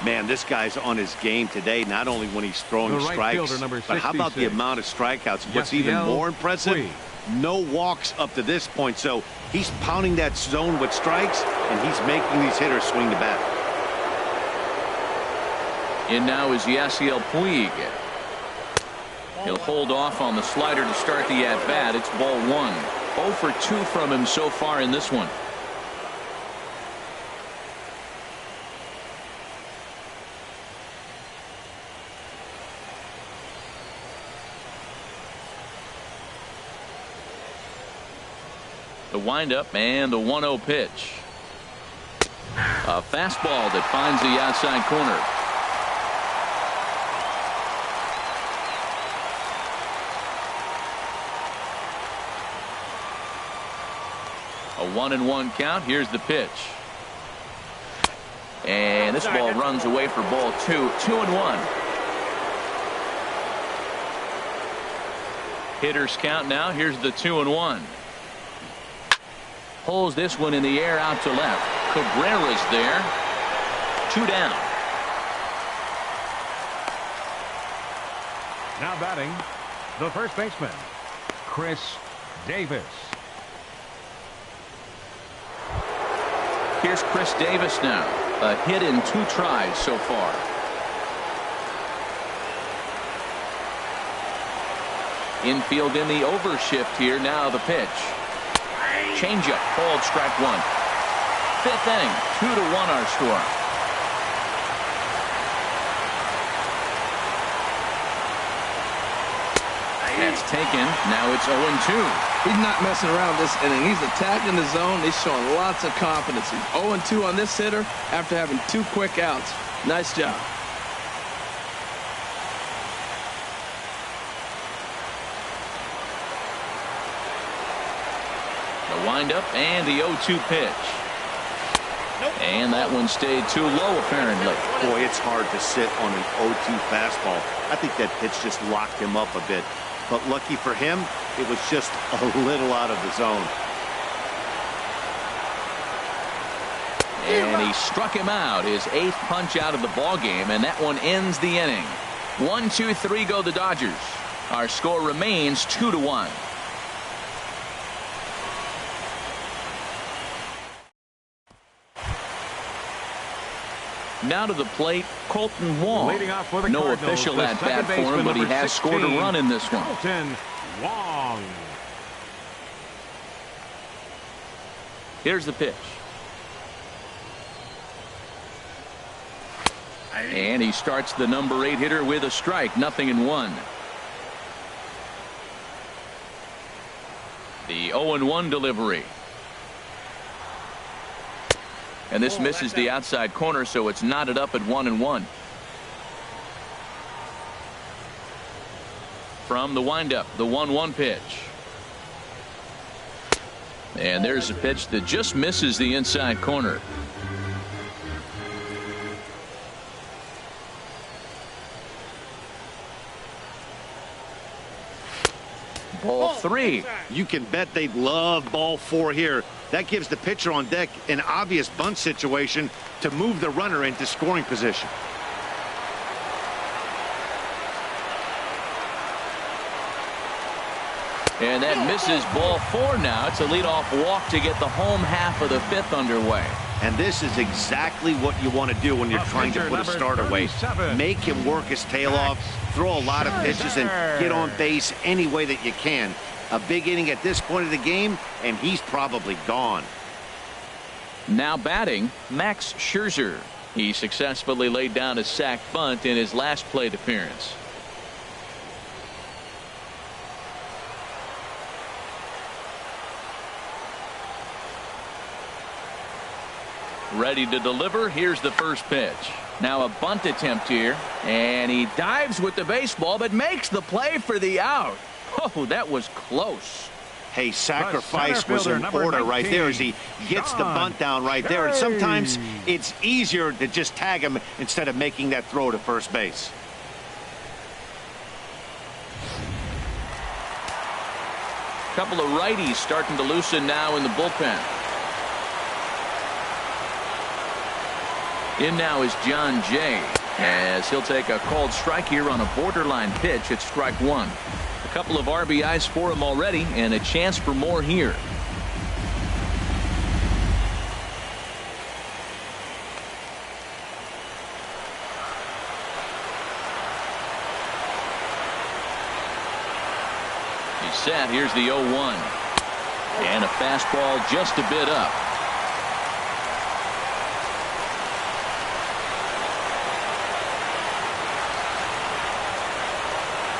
Man, this guy's on his game today, not only when he's throwing strikes, but how about the amount of strikeouts? What's even more impressive, no walks up to this point. So he's pounding that zone with strikes, and he's making these hitters swing the bat. In now is Yasiel Puig. He'll hold off on the slider to start the at-bat. It's ball 1. 0 for 2 from him so far in this one. The windup and the 1-0 pitch. A fastball that finds the outside corner. A 1-1 count. Here's the pitch. And this ball runs away for ball 2. 2-1. Hitters count now. Here's the 2-1. Pulls this one in the air out to left. Cabrera's there. 2 down. Now batting, the first baseman, Chris Davis. Here's Chris Davis now. A hit in 2 tries so far. Infield in the overshift here. Now the pitch. Changeup. Called strike 1. 5th inning. 2-1 our score. That's taken. Now it's 0-2. He's not messing around this inning. He's attacking the zone. He's showing lots of confidence. He's 0-2 on this hitter after having 2 quick outs. Nice job. The windup and the 0-2 pitch. And that one stayed too low, apparently. Boy, it's hard to sit on an 0-2 fastball. I think that pitch just locked him up a bit. But lucky for him, it was just a little out of the zone. And he struck him out. His 8th punch out of the ball game, and that one ends the inning. 1, 2, 3 go the Dodgers. Our score remains 2-1. Now to the plate, Colton Wong. Leading off for the No Cardinals, official the at second bat for baseman, him, but he number has scored a 16, run in this one. Colton Wong. Here's the pitch. And he starts the number 8 hitter with a strike. 0-1. The 0-1 delivery. And this misses the outside corner, so it's knotted up at 1-1. From the windup, the 1-1 pitch. And there's a pitch that just misses the inside corner. Ball 3. You can bet they'd love ball 4 here. That gives the pitcher on deck an obvious bunt situation to move the runner into scoring position. And that misses ball 4 now. It's a leadoff walk to get the home half of the 5th underway. And this is exactly what you want to do when you're trying to put a starter away. Make him work his tail off, throw a lot of pitches, and get on base any way that you can. A big inning at this point of the game, and he's probably gone. Now batting, Max Scherzer. He successfully laid down a sac bunt in his last plate appearance. Ready to deliver. Here's the first pitch. Now a bunt attempt here, and he dives with the baseball but makes the play for the out. Oh, that was close. Hey, sacrifice was in order right there as he gets the bunt down right there. And sometimes it's easier to just tag him instead of making that throw to first base. Couple of righties starting to loosen now in the bullpen. In now is John Jay, as he'll take a called strike here on a borderline pitch at strike 1. A couple of RBIs for him already, and a chance for more here. He's set. Here's the 0-1. And a fastball just a bit up.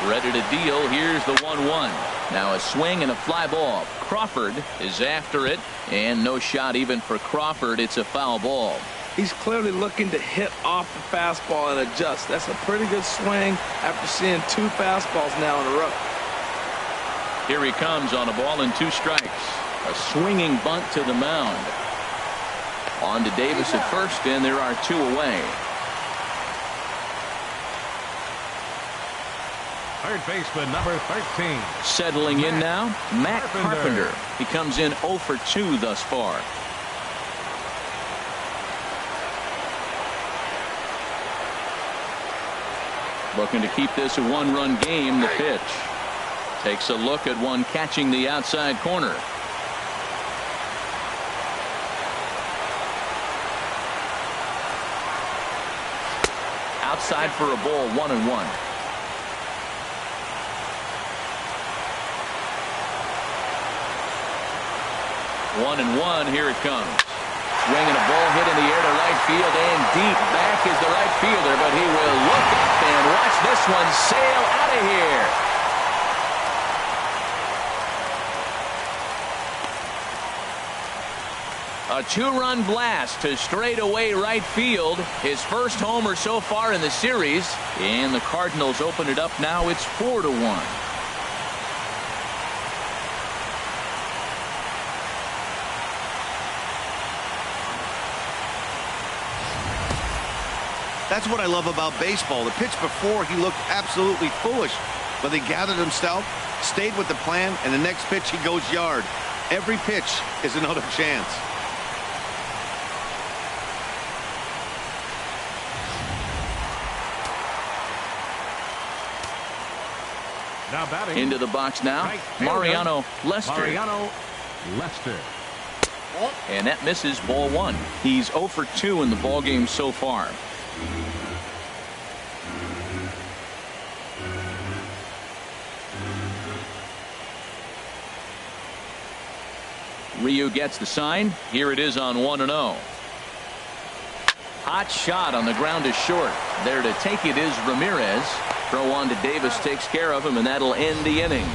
Ready to deal. Here's the 1-1. Now a swing and a fly ball. Crawford is after it, and no shot even for Crawford. It's a foul ball. He's clearly looking to hit off the fastball and adjust. That's a pretty good swing after seeing 2 fastballs now in a row. Here he comes on a ball and 2 strikes. A swinging bunt to the mound. On to Davis at first, and there are 2 away. Third baseman, number 13. Settling in now, Matt Carpenter. He comes in 0 for 2 thus far. Looking to keep this a 1-run game. The pitch. Takes a look at one catching the outside corner. Outside for a ball, 1-1. 1-1. Here it comes. Swinging a ball hit in the air to right field, and deep back is the right fielder, but he will look up and watch this one sail out of here. A 2-run blast to straightaway right field. His first homer so far in the series, and the Cardinals open it up now. It's 4-1. That's what I love about baseball. The pitch before, he looked absolutely foolish, but he gathered himself, stayed with the plan, and the next pitch he goes yard. Every pitch is another chance. Now batting. Into the box now, Right Mariano Lester. Mariano Lester. And that misses, ball 1. He's 0 for 2 in the ball game so far. Ryu gets the sign. Here it is on 1-0. Hot shot on the ground is short. There to take it is Ramirez. Throw on to Davis takes care of him, and that'll end the inning.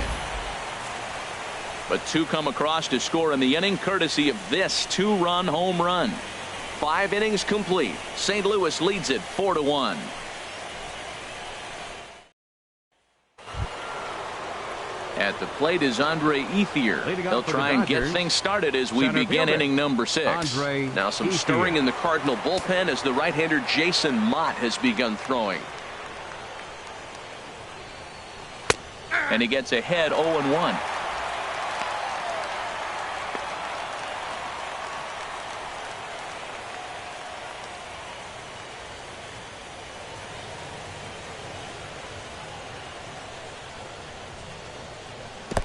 But 2 come across to score in the inning, courtesy of this 2-run home run. 5 innings complete. St. Louis leads it 4-1. At the plate is Andre Ethier. They'll try and get things started as we begin inning number 6. Now some stirring in the Cardinal bullpen as the right-hander Jason Mott has begun throwing. And he gets ahead 0-1.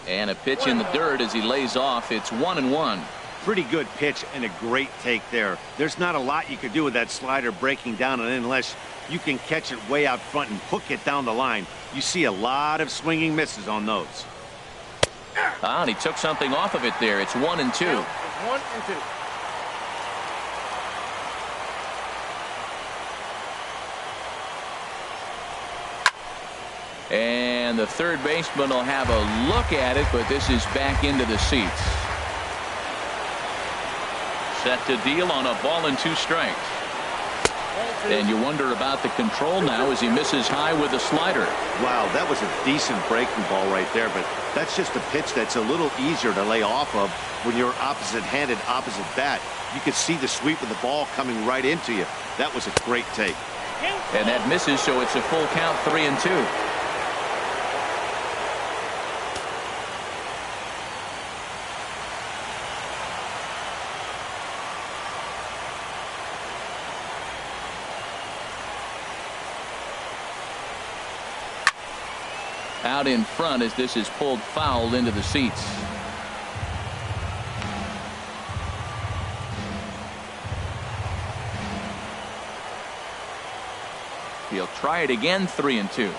And a pitch in the dirt as he lays off. It's 1-1. Pretty good pitch and a great take there. There's not a lot you could do with that slider breaking down, and unless you can catch it way out front and hook it down the line, you see a lot of swinging misses on those. And he took something off of it there. It's 1-2. It's 1-2. And the third baseman will have a look at it, but this is back into the seats. Set to deal on a ball and 2 strikes. And you wonder about the control now as he misses high with a slider. Wow, that was a decent breaking ball right there, but that's just a pitch that's a little easier to lay off of when you're opposite-handed, opposite bat. You could see the sweep of the ball coming right into you. That was a great take. And that misses, so it's a full count, 3-2. Out in front as this is pulled foul into the seats. He'll try it again, 3-2.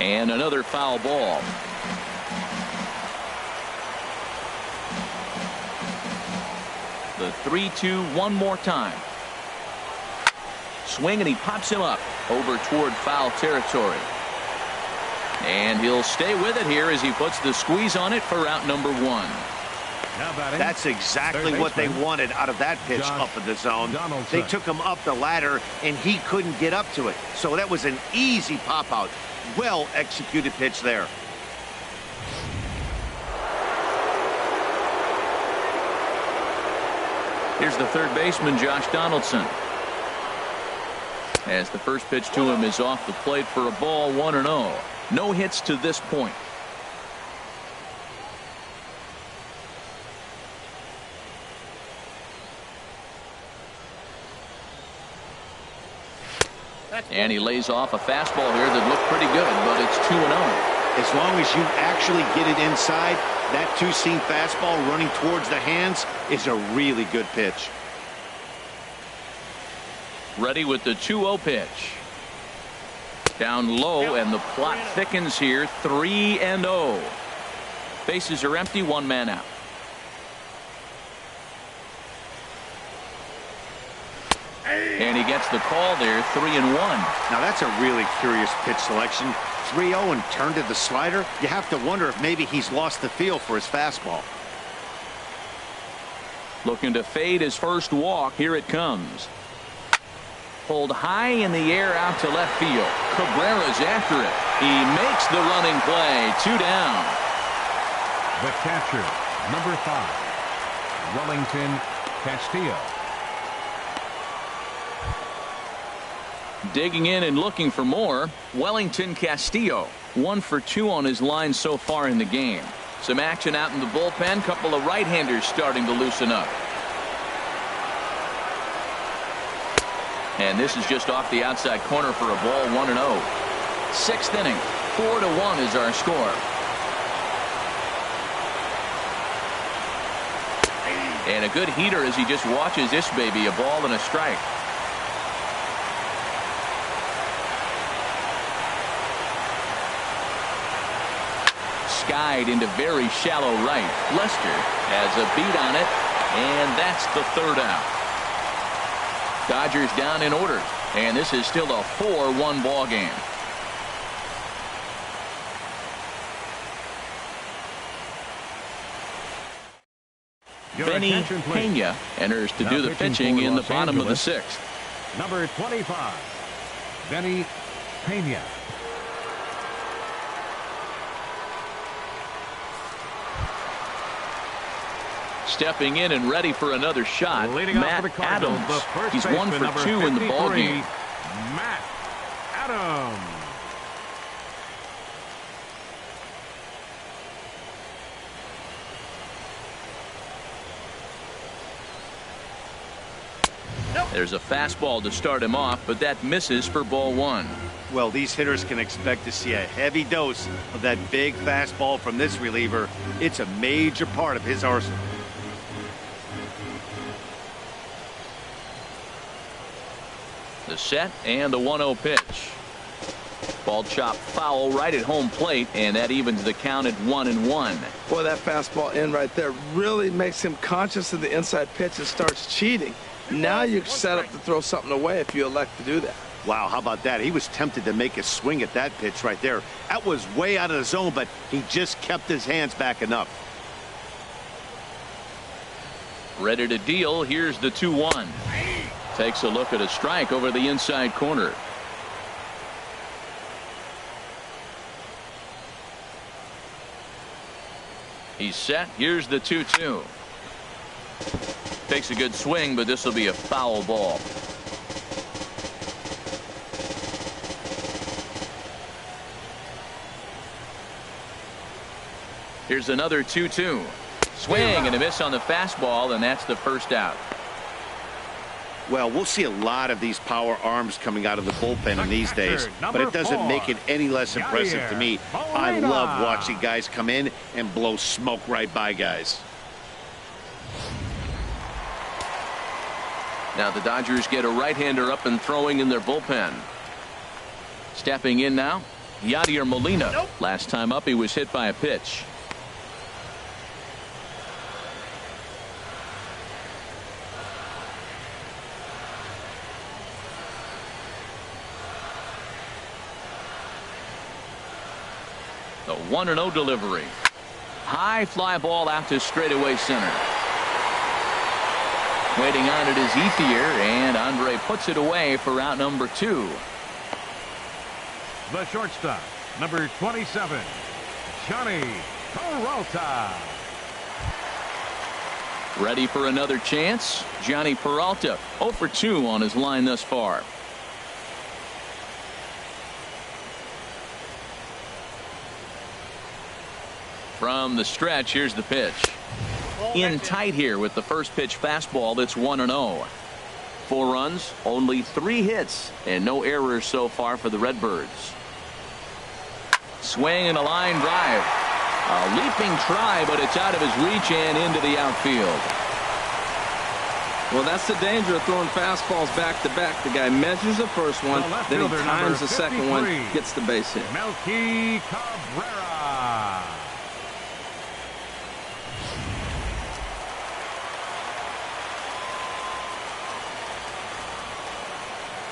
And another foul ball. The 3-2 one more time. Swing, and he pops him up over toward foul territory. And he'll stay with it here as he puts the squeeze on it for out number 1. That's exactly what they wanted out of that pitch up in the zone. They took him up the ladder, and he couldn't get up to it. So that was an easy pop-out. Well-executed pitch there. Here's the third baseman, Josh Donaldson. As the first pitch to him is off the plate for a ball, 1-0. No hits to this point. And he lays off a fastball here that looked pretty good, but it's 2-0. As long as you actually get it inside, that two-seam fastball running towards the hands is a really good pitch. Ready with the 2-0 pitch. Down low, and the plot thickens here. 3-0. Bases are empty, 1 man out. And he gets the call there, 3-1. Now that's a really curious pitch selection. 3-0 and turned to the slider. You have to wonder if maybe he's lost the feel for his fastball. Looking to fade his first walk. Here it comes. Pulled high in the air out to left field. Cabrera's after it. He makes the running play. 2 down. The catcher, number 5, Wellington Castillo. Digging in and looking for more, Wellington Castillo. 1 for 2 on his line so far in the game. Some action out in the bullpen. Couple of right-handers starting to loosen up. And this is just off the outside corner for a ball, 1-0. 6th inning, 4-1 is our score. And a good heater as he just watches this baby, a ball and a strike. Skied into very shallow right. Lester has a beat on it, and that's the 3rd out. Dodgers down in order, and this is still a 4-1 ball game. Benny Pena enters to do the pitching in the bottom of the 6th. Number 25, Benny Pena. Stepping in and ready for another shot, Matt Adams. He's 1 for 2 in the ball game. Matt Adams. There's a fastball to start him off, but that misses for ball 1. Well, these hitters can expect to see a heavy dose of that big fastball from this reliever. It's a major part of his arsenal. The set and the 1-0 pitch. Ball chopped foul right at home plate, and that evens the count at 1-1. Boy, that fastball in right there really makes him conscious of the inside pitch and starts cheating. Now you're set up to throw something away if you elect to do that. Wow, how about that? He was tempted to make a swing at that pitch right there. That was way out of the zone, but he just kept his hands back enough. Ready to deal. Here's the 2-1. Takes a look at a strike over the inside corner. He's set. Here's the 2-2. Takes a good swing, but this will be a foul ball. Here's another 2-2. Swing and a miss on the fastball, and that's the first out. Well, we'll see a lot of these power arms coming out of the bullpen in these days, but it doesn't make it any less impressive to me. I love watching guys come in and blow smoke right by guys. Now the Dodgers get a right-hander up and throwing in their bullpen. Stepping in now, Yadier Molina. Last time up, he was hit by a pitch. The 1-0 delivery. High fly ball out to straightaway center. Waiting on it is Ethier, and Andre puts it away for out number 2. The shortstop, number 27, Johnny Peralta. Ready for another chance. Johnny Peralta 0 for 2 on his line thus far. From the stretch, here's the pitch. In tight here with the first pitch fastball. That's 1-0. 4 runs, only 3 hits, and no errors so far for the Redbirds. Swing and a line drive. A leaping try, but it's out of his reach and into the outfield. Well, that's the danger of throwing fastballs back to back. The guy measures the first one, then he times the second one, gets the base hit. Melky Cabrera.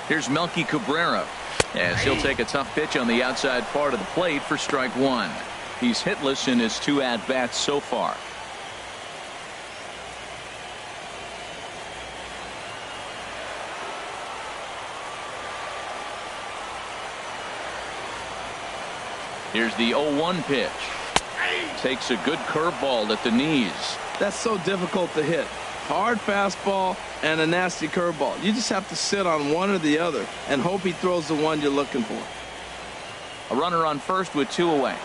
Here's Melky Cabrera, as he'll take a tough pitch on the outside part of the plate for strike 1. He's hitless in his 2 at-bats so far. Here's the 0-1 pitch. Takes a good curveball at the knees. That's so difficult to hit. Hard fastball and a nasty curveball. You just have to sit on one or the other and hope he throws the one you're looking for. A runner on first with 2 away.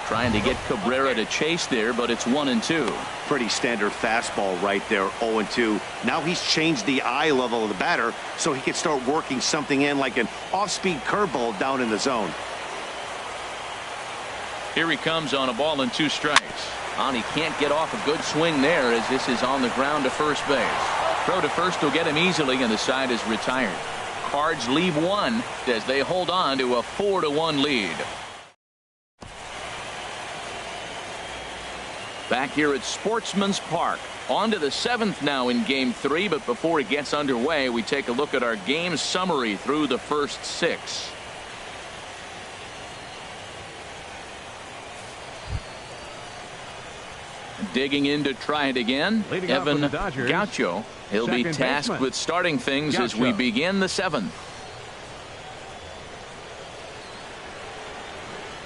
Trying to get Cabrera to chase there, but it's 1-2. Pretty standard fastball right there, 0-2. Now he's changed the eye level of the batter so he can start working something in like an off-speed curveball down in the zone. Here he comes on a ball and 2 strikes. He can't get off a good swing there, as this is on the ground to first base. Throw to first will get him easily, and the side is retired. Cards leave 1 as they hold on to a 4-1 lead. Back here at Sportsman's Park. On to the 7th now in Game 3, but before it gets underway, we take a look at our game summary through the first 6. Digging in to try it again, Evan Gaucho. He'll be tasked with starting things as we begin the 7th.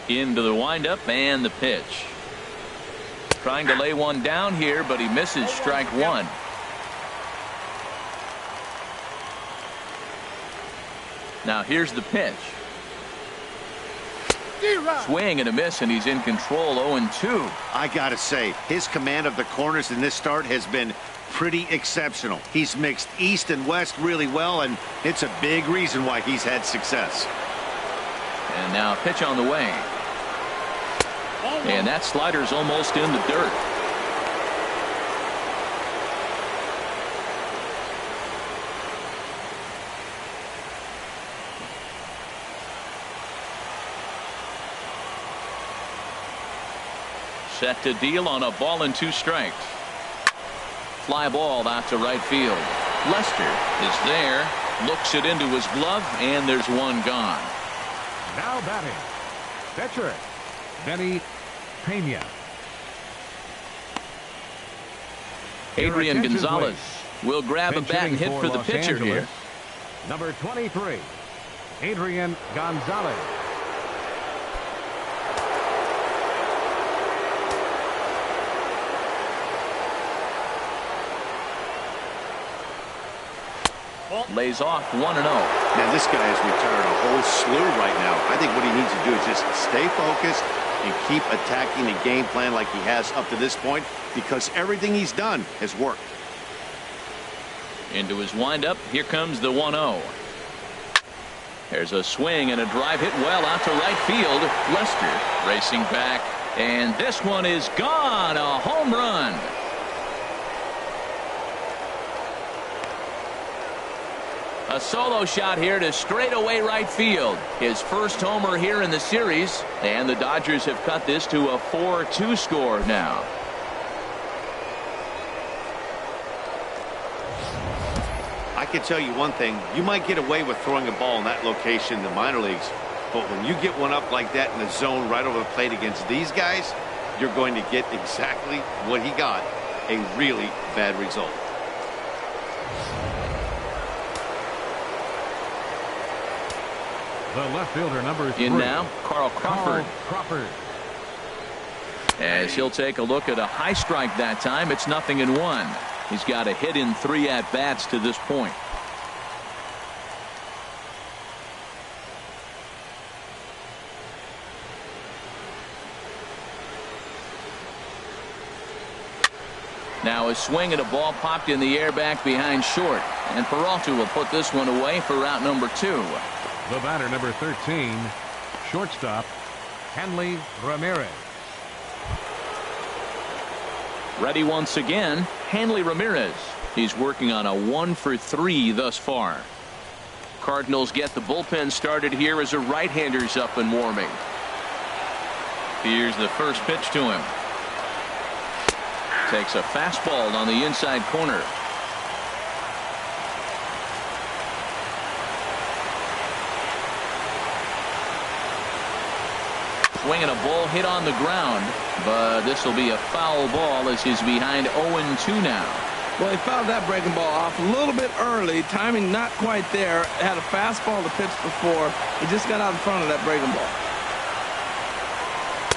Into the windup and the pitch. Trying to lay one down here, but he misses strike 1. Now here's the pitch. Swing and a miss, and he's in control. 0-2. I gotta say, his command of the corners in this start has been pretty exceptional. He's mixed east and west really well, and it's a big reason why he's had success. And now a pitch on the way. And that slider's almost in the dirt. Set to deal on a ball and 2 strikes. Fly ball out to right field. Lester is there, looks it into his glove, and there's one gone. Now batting, pitcher Benny Pena. Adrian Gonzalez will grab a bat and hit for the pitcher here. Number 23, Adrian Gonzalez. Lays off 1-0. Now this guy has retired a whole slew right now. I think what he needs to do is just stay focused and keep attacking the game plan like he has up to this point, because everything he's done has worked. Into his windup. Here comes the 1-0. There's a swing and a drive hit well out to right field. Lester racing back, and this one is gone. A home run. A solo shot here to straightaway right field. His first homer here in the series, and the Dodgers have cut this to a 4-2 score now. I can tell you one thing. You might get away with throwing a ball in that location in the minor leagues, but when you get one up like that in the zone right over the plate against these guys, you're going to get exactly what he got, a really bad result. The left fielder, number 3. In now, Carl Crawford. Crawford. As he'll take a look at a high strike that time. It's 0-1. He's got a hit in 3 at-bats to this point. Now a swing and a ball popped in the air back behind short. And Peralta will put this one away for out number 2. The batter, number 13, shortstop, Hanley Ramirez. Ready once again, Hanley Ramirez. He's working on a 1-for-3 thus far. Cardinals get the bullpen started here as a right-hander's up and warming. Here's the first pitch to him. Takes a fastball on the inside corner. Swing and a ball hit on the ground, but this will be a foul ball as he's behind 0-2 now. Well, he fouled that breaking ball off a little bit early. Timing not quite there. Had a fastball to pitch before. He just got out in front of that breaking ball.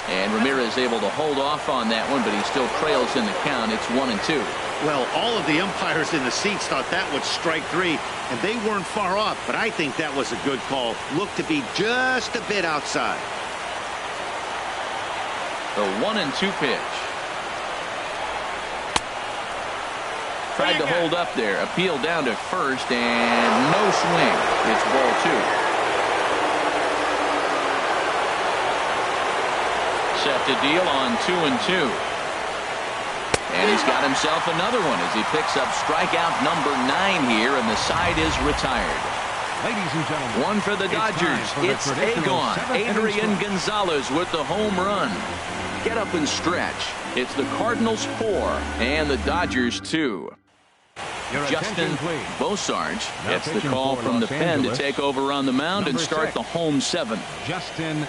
And Ramirez able to hold off on that one, but he still trails in the count. It's 1-2. Well, all of the umpires in the seats thought that was strike 3, and they weren't far off, but I think that was a good call. Looked to be just a bit outside. The 1-2 pitch. Tried to hold up there. Appeal down to first, and no swing. It's ball 2. Set to deal on 2-2. And he's got himself another one as he picks up strikeout number 9 here, and the side is retired. Ladies and gentlemen, one for the Dodgers. It's Agon. Adrian Gonzalez with the home run. Get up and stretch. It's the Cardinals 4 and the Dodgers 2. Justin Bosarge gets the call from the pen to take over on the mound and start the home 7. Justin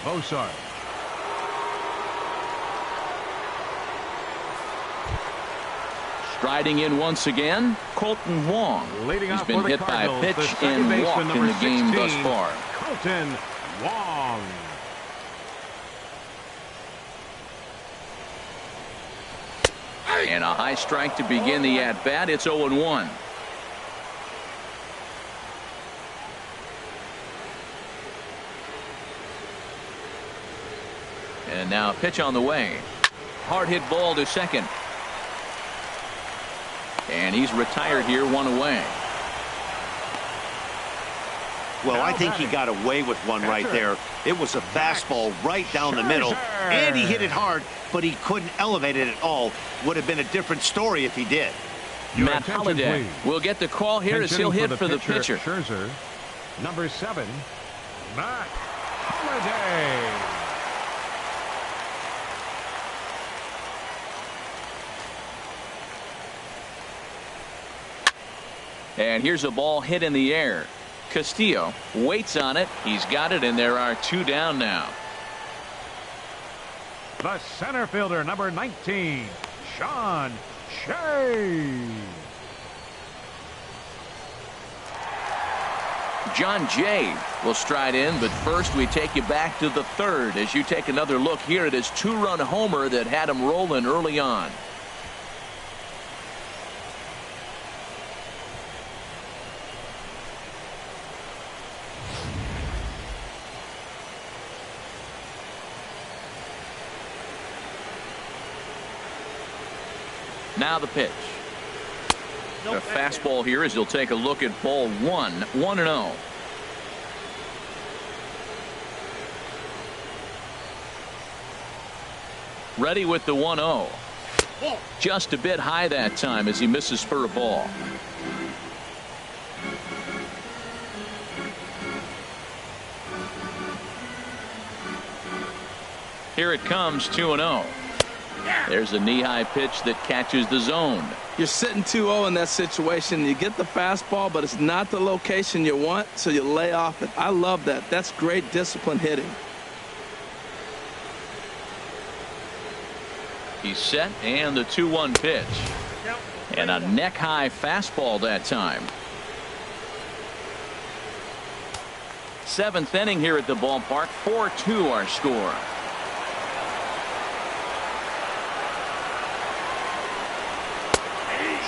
Bosarge. Striding in once again, Colton Wong. He's been hit by a pitch and walk in the game thus far. Colton Wong. And a high strike to begin the at-bat. It's 0-1. And now a pitch on the way. Hard hit ball to second. And he's retired here, 1 away. Well, I think he got away with one right there. It was a fastball right down the middle, and he hit it hard, but he couldn't elevate it at all. Would have been a different story if he did. Matt Holliday will get the call here as he'll hit for the pitcher. Scherzer, number 7, Matt Holliday. And here's a ball hit in the air. Castillo waits on it. He's got it, and there are 2 down now. The center fielder, number 19, Sean Shea. John Jay will stride in, but first we take you back to the 3rd as you take another look here at his 2-run homer that had him rolling early on. Now the pitch. A fastball here as you'll take a look at ball 1, 1-0. Ready with the 1-0. Just a bit high that time as he misses for a ball. Here it comes, 2-0. There's a knee-high pitch that catches the zone. You're sitting 2-0 in that situation. You get the fastball, but it's not the location you want, so you lay off it. I love that. That's great discipline hitting. He's set, and the 2-1 pitch. And a neck-high fastball that time. 7th inning here at the ballpark. 4-2 our score.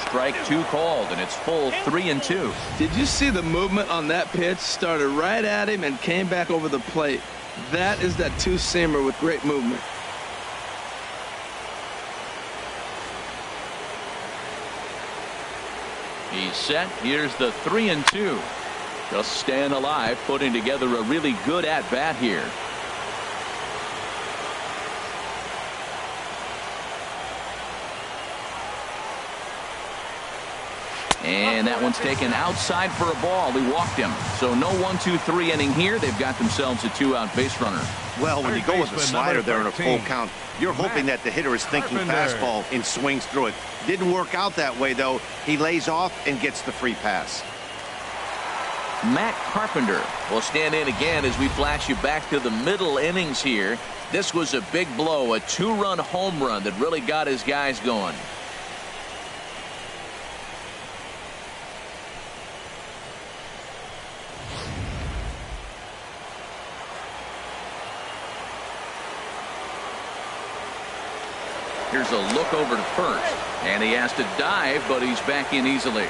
Strike 2 called, and it's full 3-2. Did you see the movement on that pitch? Started right at him and came back over the plate. That is that two-seamer with great movement. He's set. Here's the 3-2. Just staying alive, putting together a really good at-bat here. And that one's taken outside for a ball. He walked him. So no 1-2-3 inning here. They've got themselves a 2-out base runner. Well, when you go with a slider there in a full count, you're hoping that the hitter is thinking fastball and swings through it. Didn't work out that way, though. He lays off and gets the free pass. Matt Carpenter will stand in again as we flash you back to the middle innings here. This was a big blow, a 2-run home run that really got his guys going. Here's a look over to first, and he has to dive, but he's back in easily.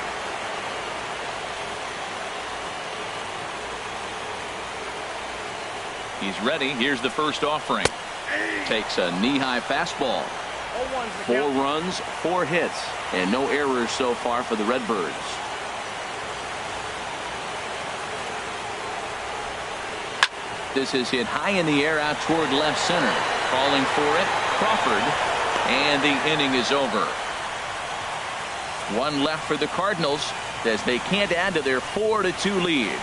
He's ready. Here's the first offering. Takes a knee-high fastball. 4 runs, 4 hits, and no errors so far for the Redbirds. This is hit high in the air out toward left center. Calling for it, Crawford. And the inning is over. 1 left for the Cardinals as they can't add to their 4-2 lead.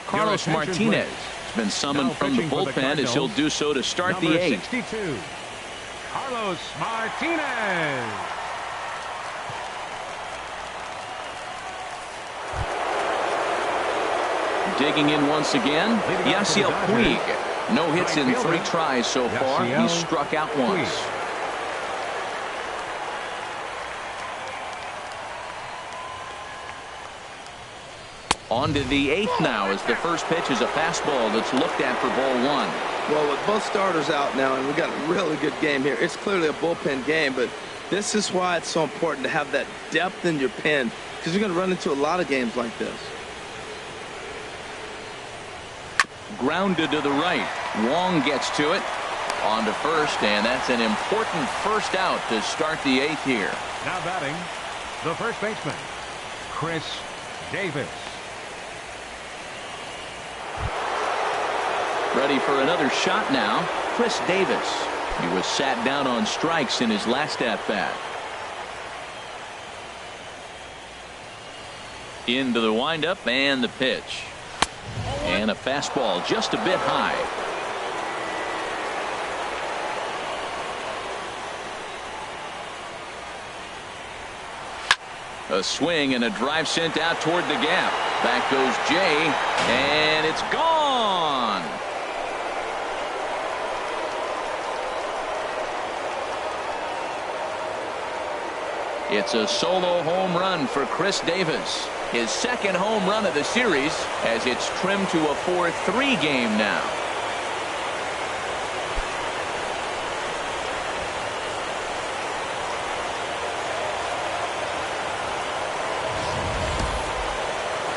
Carlos Martinez has been summoned from the bullpen as he'll do so to start the 8th. 62, Carlos Martinez. Digging in once again, Yasiel Puig. No hits in 3 tries so far. He's struck out once. On to the 8th now as the first pitch is a fastball that's looked at for ball 1. Well, with both starters out now, and we got a really good game here. It's clearly a bullpen game, but this is why it's so important to have that depth in your pen, because you're going to run into a lot of games like this. Grounded to the right. Wong gets to it. On to first, and that's an important first out to start the 8th here. Now batting, the first baseman, Chris Davis. Ready for another shot now, Chris Davis. He was sat down on strikes in his last at-bat. Into the windup and the pitch. And a fastball just a bit high. A swing and a drive sent out toward the gap. Back goes Jay, and it's gone. It's a solo home run for Chris Davis. His second home run of the series as it's trimmed to a 4-3 game now.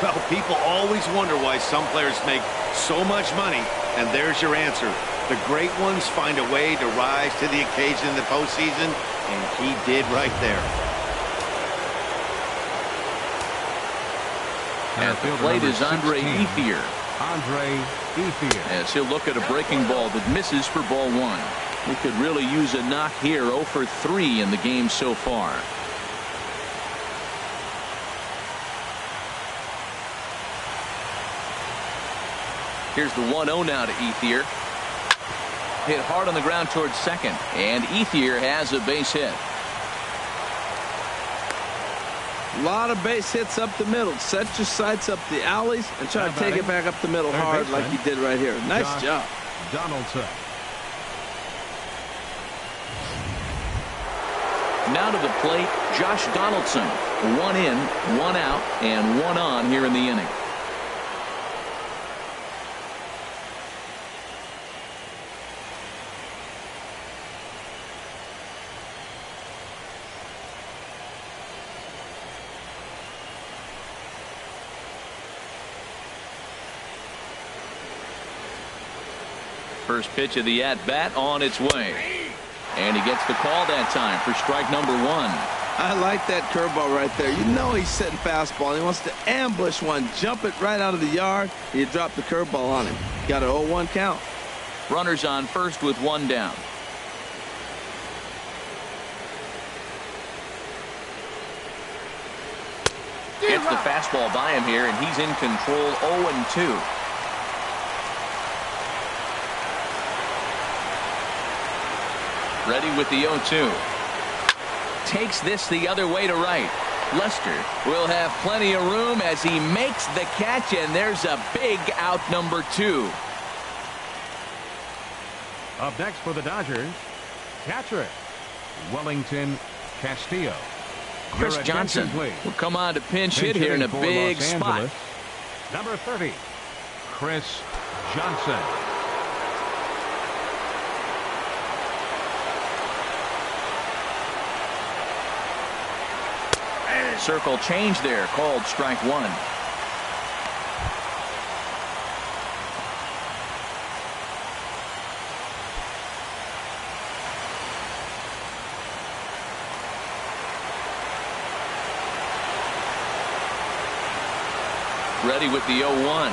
Well, people always wonder why some players make so much money, and there's your answer. The great ones find a way to rise to the occasion in the postseason, and he did right there. At the plate is Andre Ethier. Andre Ethier. As he'll look at a breaking ball that misses for ball 1. He could really use a knock here. 0 for 3 in the game so far. Here's the 1-0 now to Ethier. Hit hard on the ground towards second, and Ethier has a base hit. A lot of base hits up the middle. Set your sights up the alleys and try to take it back up the middle hard like you did right here. Nice job. Donaldson. Now to the plate, Josh Donaldson. 1 in, 1 out, and 1 on here in the inning. First pitch of the at-bat on its way. And he gets the call that time for strike number 1. I like that curveball right there. You know he's setting fastball. He wants to ambush one, jump it right out of the yard, and you drop the curveball on him. Got an 0-1 count. Runners on first with 1 down. Gets the fastball by him here, and he's in control. 0-2. Ready with the 0-2. Takes this the other way to right. Lester will have plenty of room as he makes the catch, and there's a big out number 2. Up next for the Dodgers, catcher Wellington Castillo. Chris Johnson will come on to pinch hit here in a big spot. Number 30, Chris Johnson. Circle change there, called strike 1. Ready with the 0-1.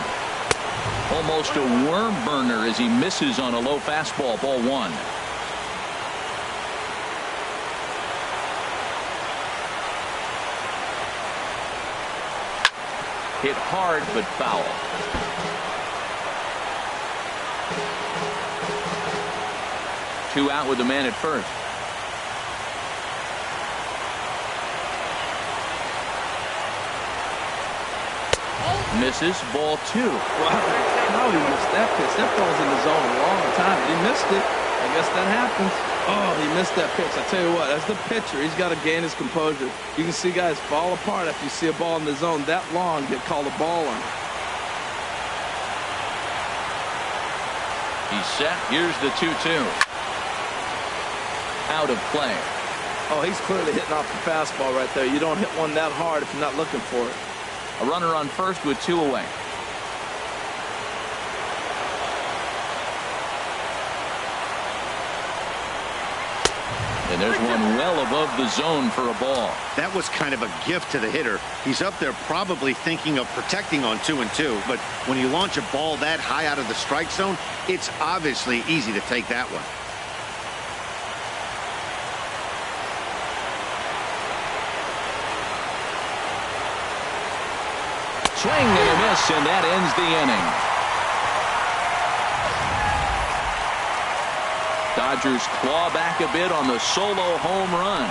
Almost a worm burner as he misses on a low fastball. Ball 1. Hit hard but foul. Two out with the man at first. Misses. Ball 2. Wow. How he missed that pitch. That ball's in the zone a long time. He missed it. I guess that happens. Oh, he missed that pitch. I tell you what, as the pitcher, he's got to gain his composure. You can see guys fall apart after you see a ball in the zone that long, get called a ball on. He's set. Here's the 2-2. Out of play. Oh, he's clearly hitting off the fastball right there. You don't hit one that hard if you're not looking for it. A runner on first with 2 away. And there's one well above the zone for a ball. That was kind of a gift to the hitter. He's up there probably thinking of protecting on 2-2, but when you launch a ball that high out of the strike zone, it's obviously easy to take that one. Swing and a miss, and that ends the inning. Dodgers claw back a bit on the solo home run.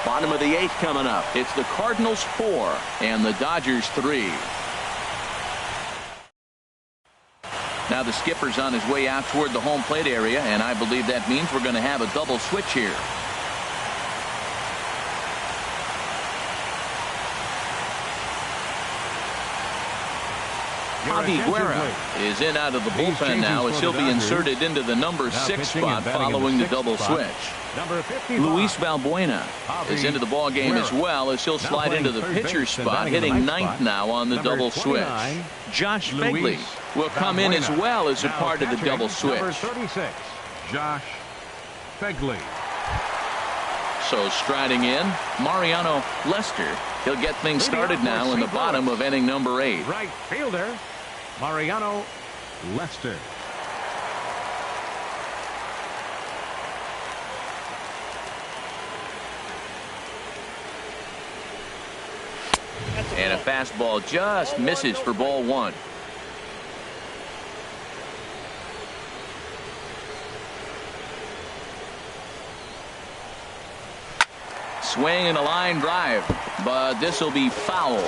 Bottom of the 8th coming up. It's the Cardinals 4 and the Dodgers 3. Now the skipper's on his way out toward the home plate area, and I believe that means we're going to have a double switch here. Javi Guerra is in out of the bullpen now as he'll be inserted into the number 6 spot following the double switch. Luis Valbuena is into the ball game as well as he'll slide into the pitcher spot, hitting 9th now on the double switch. Josh Begley will come in as well as a part of the double switch. Number 36, Josh Begley. So striding in, Mariano Lester. He'll get things started now in the bottom of inning number 8. Right fielder, Mariano Lester. And a fastball just misses for ball 1. swing and a line drive, but this will be foul.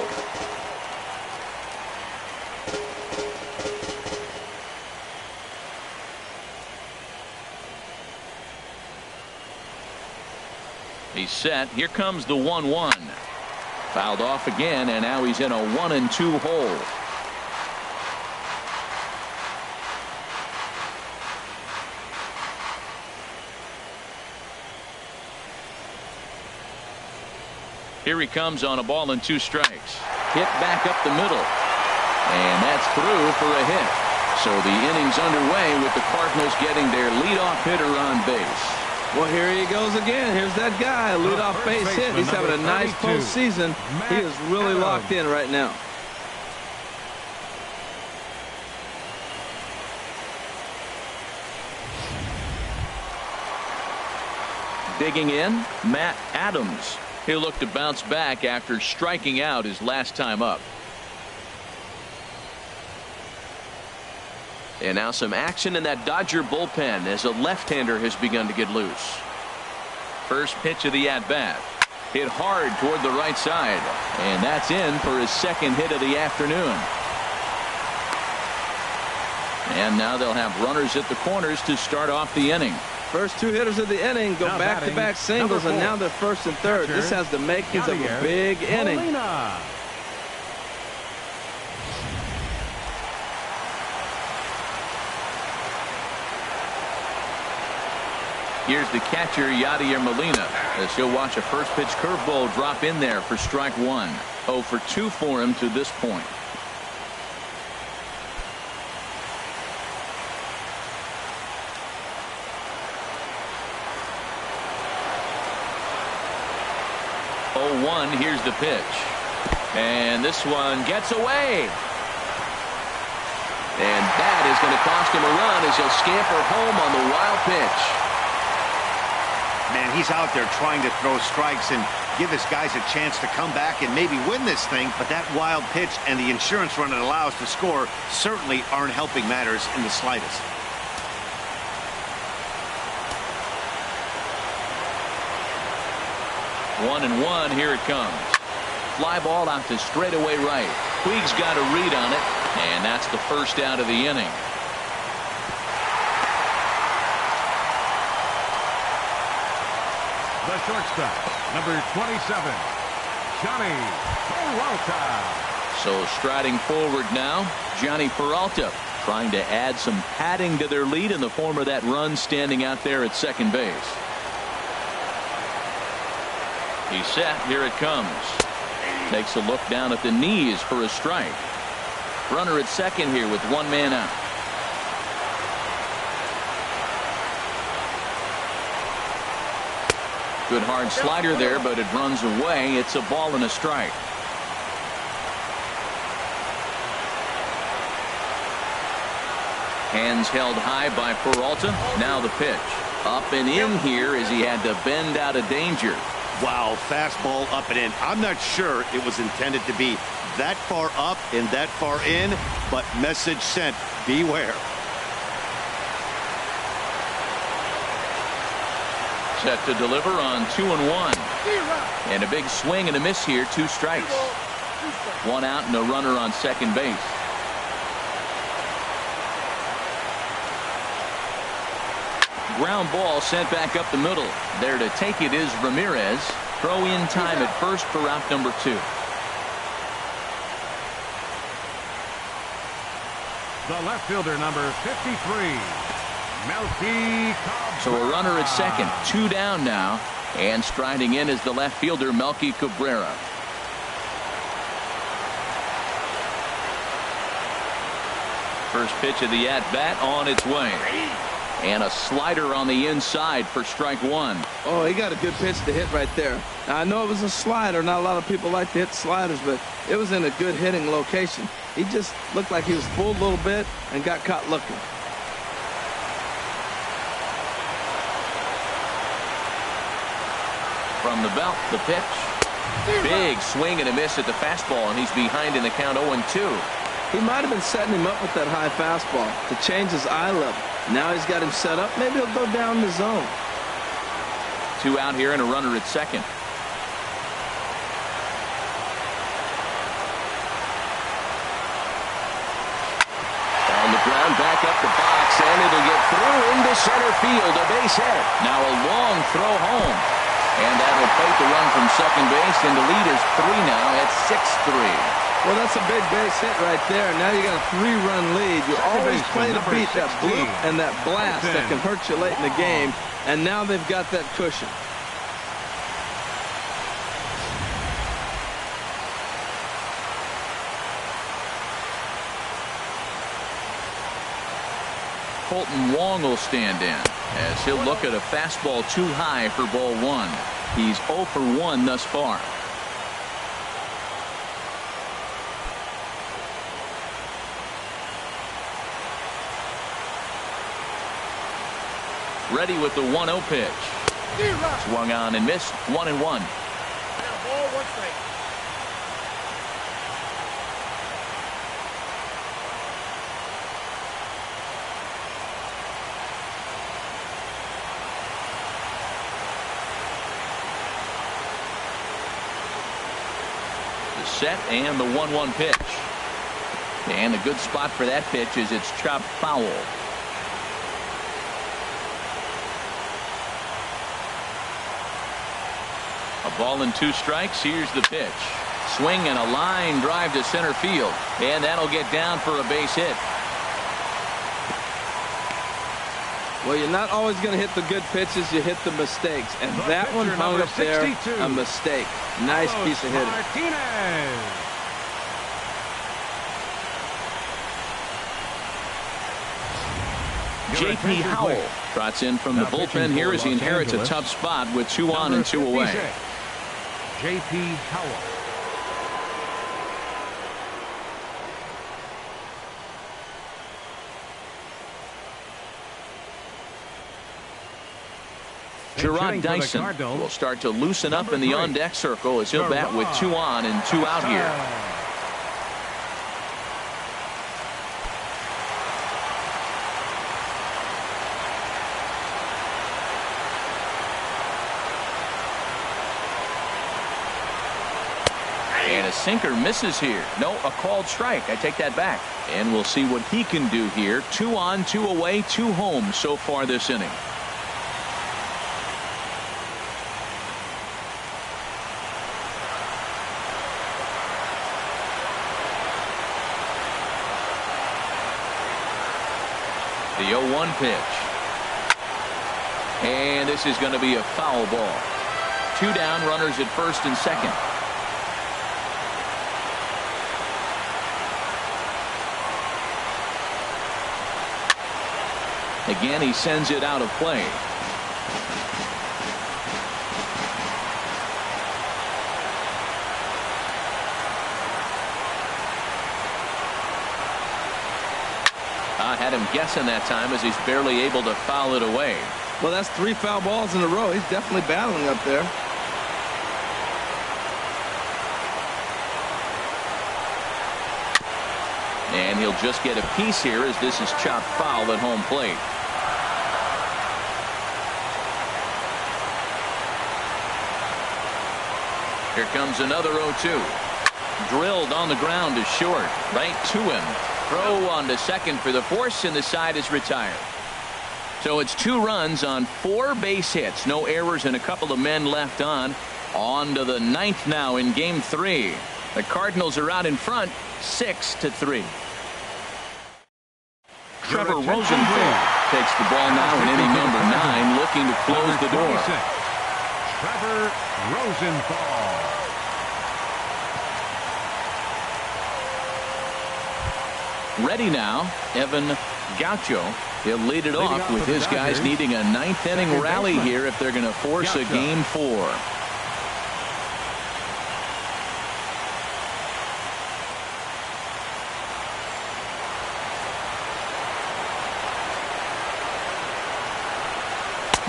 He's set. Here comes the 1-1. Fouled off again, and now he's in a 1-2 hole. Here he comes on a ball and 2 strikes. Hit back up the middle. And that's through for a hit. So the inning's underway with the Cardinals getting their leadoff hitter on base. Well, here he goes again. Here's that guy, leadoff base hit. He's having a nice postseason. He is really locked in right now. Digging in, Matt Adams. He'll look to bounce back after striking out his last time up. And now some action in that Dodger bullpen as a left-hander has begun to get loose. First pitch of the at-bat. Hit hard toward the right side. And that's in for his second hit of the afternoon. And now they'll have runners at the corners to start off the inning. First 2 hitters of the inning go back-to-back singles, and now they're first and third. This has the makings of a big inning. Here's the catcher, Yadier Molina, as he'll watch a first pitch curveball drop in there for strike 1. 0 for 2 for him to this point. Here's the pitch. And this one gets away. And that is going to cost him a run as he'll scamper home on the wild pitch. Man, he's out there trying to throw strikes and give his guys a chance to come back and maybe win this thing. But that wild pitch and the insurance run it allows to score certainly aren't helping matters in the slightest. One and one. Here it comes. Fly ball out to straightaway right. Puig's got a read on it, and that's the first out of the inning. The shortstop, number 27, Johnny Peralta. So striding forward now, Johnny Peralta trying to add some padding to their lead in the form of that run standing out there at second base. He's set. Here it comes. Takes a look down at the knees for a strike. Runner at second here with 1 man out. Good hard slider there, but it runs away. It's a ball and a strike. Hands held high by Peralta. Now the pitch. Up and in here as he had to bend out of danger. Wow, fastball up and in. I'm not sure it was intended to be that far up and that far in, but message sent. Beware. Set to deliver on 2-1. And a big swing and a miss here. 2 strikes. 1 out and a runner on second base. Ground ball sent back up the middle. There to take it is Ramirez. Throw in time at first for out number 2. The left fielder, number 53, Melky Cabrera. So a runner at second. 2 down now. And striding in is the left fielder, Melky Cabrera. First pitch of the at-bat on its way. And a slider on the inside for strike 1. Oh, he got a good pitch to hit right there. Now, I know it was a slider. Not a lot of people like to hit sliders, but it was in a good hitting location. He just looked like he was fooled a little bit and got caught looking. From the belt, the pitch. Big swing and a miss at the fastball, and he's behind in the count 0-2. He might have been setting him up with that high fastball to change his eye level. Now he's got him set up. Maybe he'll go down the zone. 2 out here and a runner at second. the box, and it'll get through into center field, a base hit. Now a long throw home, and that'll plate the run from second base, and the lead is 3 now at 6-3. Well, that's a big base hit right there. Now you got a 3-run lead. You always play to beat that bloop and that blast that can hurt you late in the game, and now they've got that cushion. Colton Wong will stand in as he'll look at a fastball too high for ball 1. He's 0 for 1 thus far. Ready with the 1-0 pitch. Swung on and missed. 1-1. Ball, 1 strike. The set and the 1-1 pitch. And a good spot for that pitch is it's chopped foul. A ball and 2 strikes. Here's the pitch. Swing and a line drive to center field. And that'll get down for a base hit. Well, you're not always going to hit the good pitches. You hit the mistakes. And that one hung up there, a mistake. Nice piece of hitting. J.P. Howell trots in from the bullpen here as he inherits a tough spot with 2 on and 2 away. J.P. Howell. Gerard Dyson will start to loosen up in the on-deck circle as he'll bat with 2 on and 2 out here. And a sinker misses here. No, a called strike. I take that back. And we'll see what he can do here. 2 on, 2 away, 2 home so far this inning. The 0-1 pitch. And this is going to be a foul ball. 2 down, runners at first and second. Again, he sends it out of play. I had him guessing that time as he's barely able to foul it away. Well, that's 3 foul balls in a row. He's definitely battling up there. And he'll just get a piece here as this is chopped foul at home plate. Here comes another 0-2. Drilled on the ground to short. Right to him. Throw on to second for the force, and the side is retired. So it's 2 runs on 4 base hits. No errors and a couple of men left on. On to the 9th now in game 3. The Cardinals are out in front 6-3. Trevor Rosenthal takes the ball now in inning number 9, looking to close the door. Trevor Rosenthal. Ready now, Evan Gaucho. He'll lead it off with his guys needing a 9th inning rally here if they're going to force a game 4.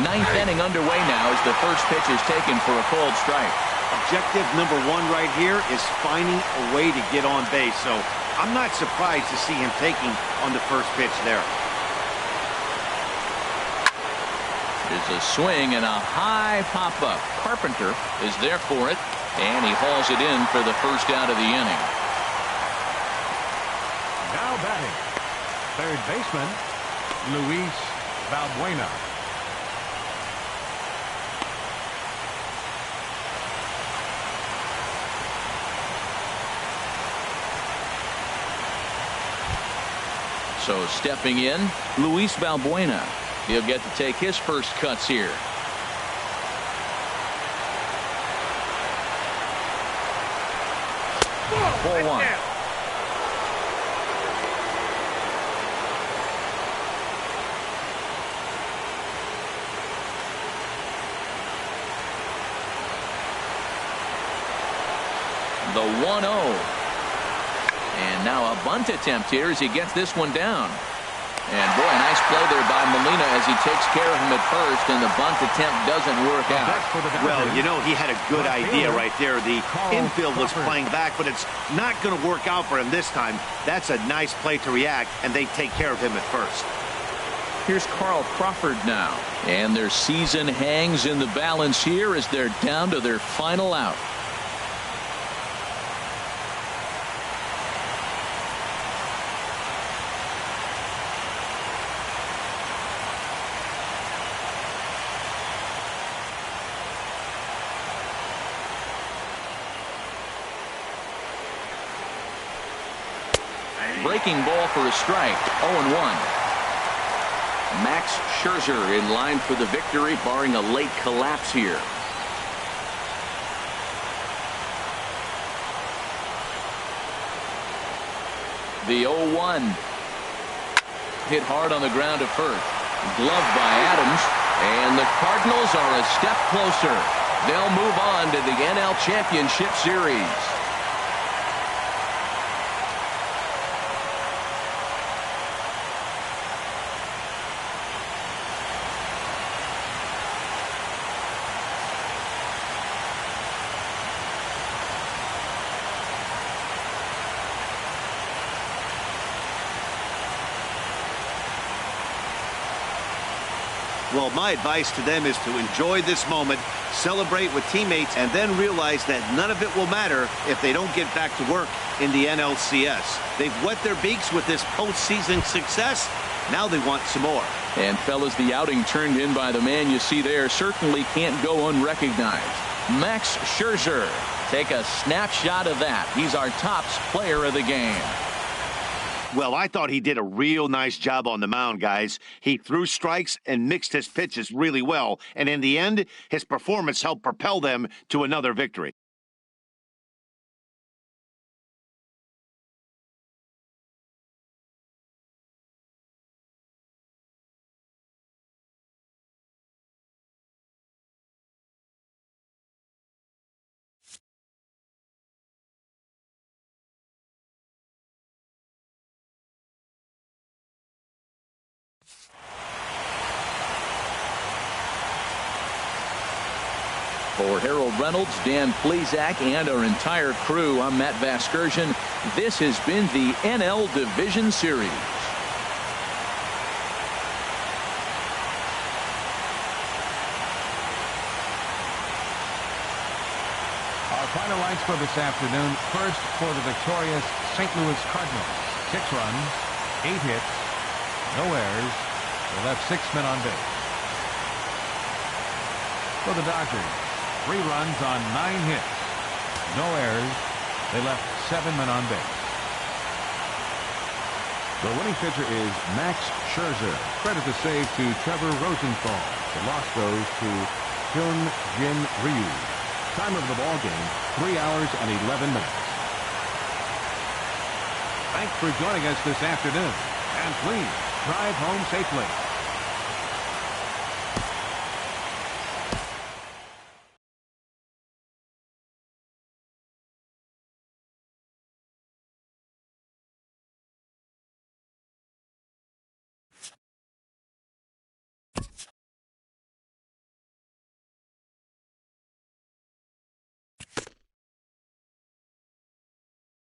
Ninth inning underway now as the first pitch is taken for a called strike. Objective number 1 right here is finding a way to get on base. So I'm not surprised to see him taking on the first pitch there. There's a swing and a high pop-up. Carpenter is there for it, and he hauls it in for the first out of the inning. Now batting, third baseman Luis Valbuena. So stepping in, Luis Valbuena. He'll get to take his first cuts here. Ball one. The 1-0. And now a bunt attempt here as he gets this one down. And boy, a nice play there by Molina as he takes care of him at first, and the bunt attempt doesn't work out. Well, you know, he had a good idea right there. The infield was playing back, but it's not going to work out for him this time. That's a nice play to react, and they take care of him at first. Here's Carl Crawford now. And their season hangs in the balance here as they're down to their final out. Breaking ball for a strike. 0-1. Max Scherzer in line for the victory, barring a late collapse here. The 0-1. Hit hard on the ground to first. Gloved by Adams. And the Cardinals are a step closer. They'll move on to the NL Championship Series. Well, my advice to them is to enjoy this moment, celebrate with teammates, and then realize that none of it will matter if they don't get back to work in the NLCS. They've wet their beaks with this postseason success. Now they want some more. And fellas, the outing turned in by the man you see there certainly can't go unrecognized. Max Scherzer. Take a snapshot of that. He's our top player of the game. Well, I thought he did a real nice job on the mound, guys. He threw strikes and mixed his pitches really well. And in the end, his performance helped propel them to another victory. For Harold Reynolds, Dan Plesac, and our entire crew, I'm Matt Vasgersian. This has been the NL Division Series. Our final lights for this afternoon. First, for the victorious St. Louis Cardinals. 6 runs, 8 hits, no errors. They left 6 men on base. For the Dodgers, 3 runs on 9 hits. No errors. They left 7 men on base. The winning pitcher is Max Scherzer. Credit the save to Trevor Rosenthal. The loss goes to Hyun-Jin Ryu. Time of the ball game, 3 hours and 11 minutes. Thanks for joining us this afternoon. And please drive home safely.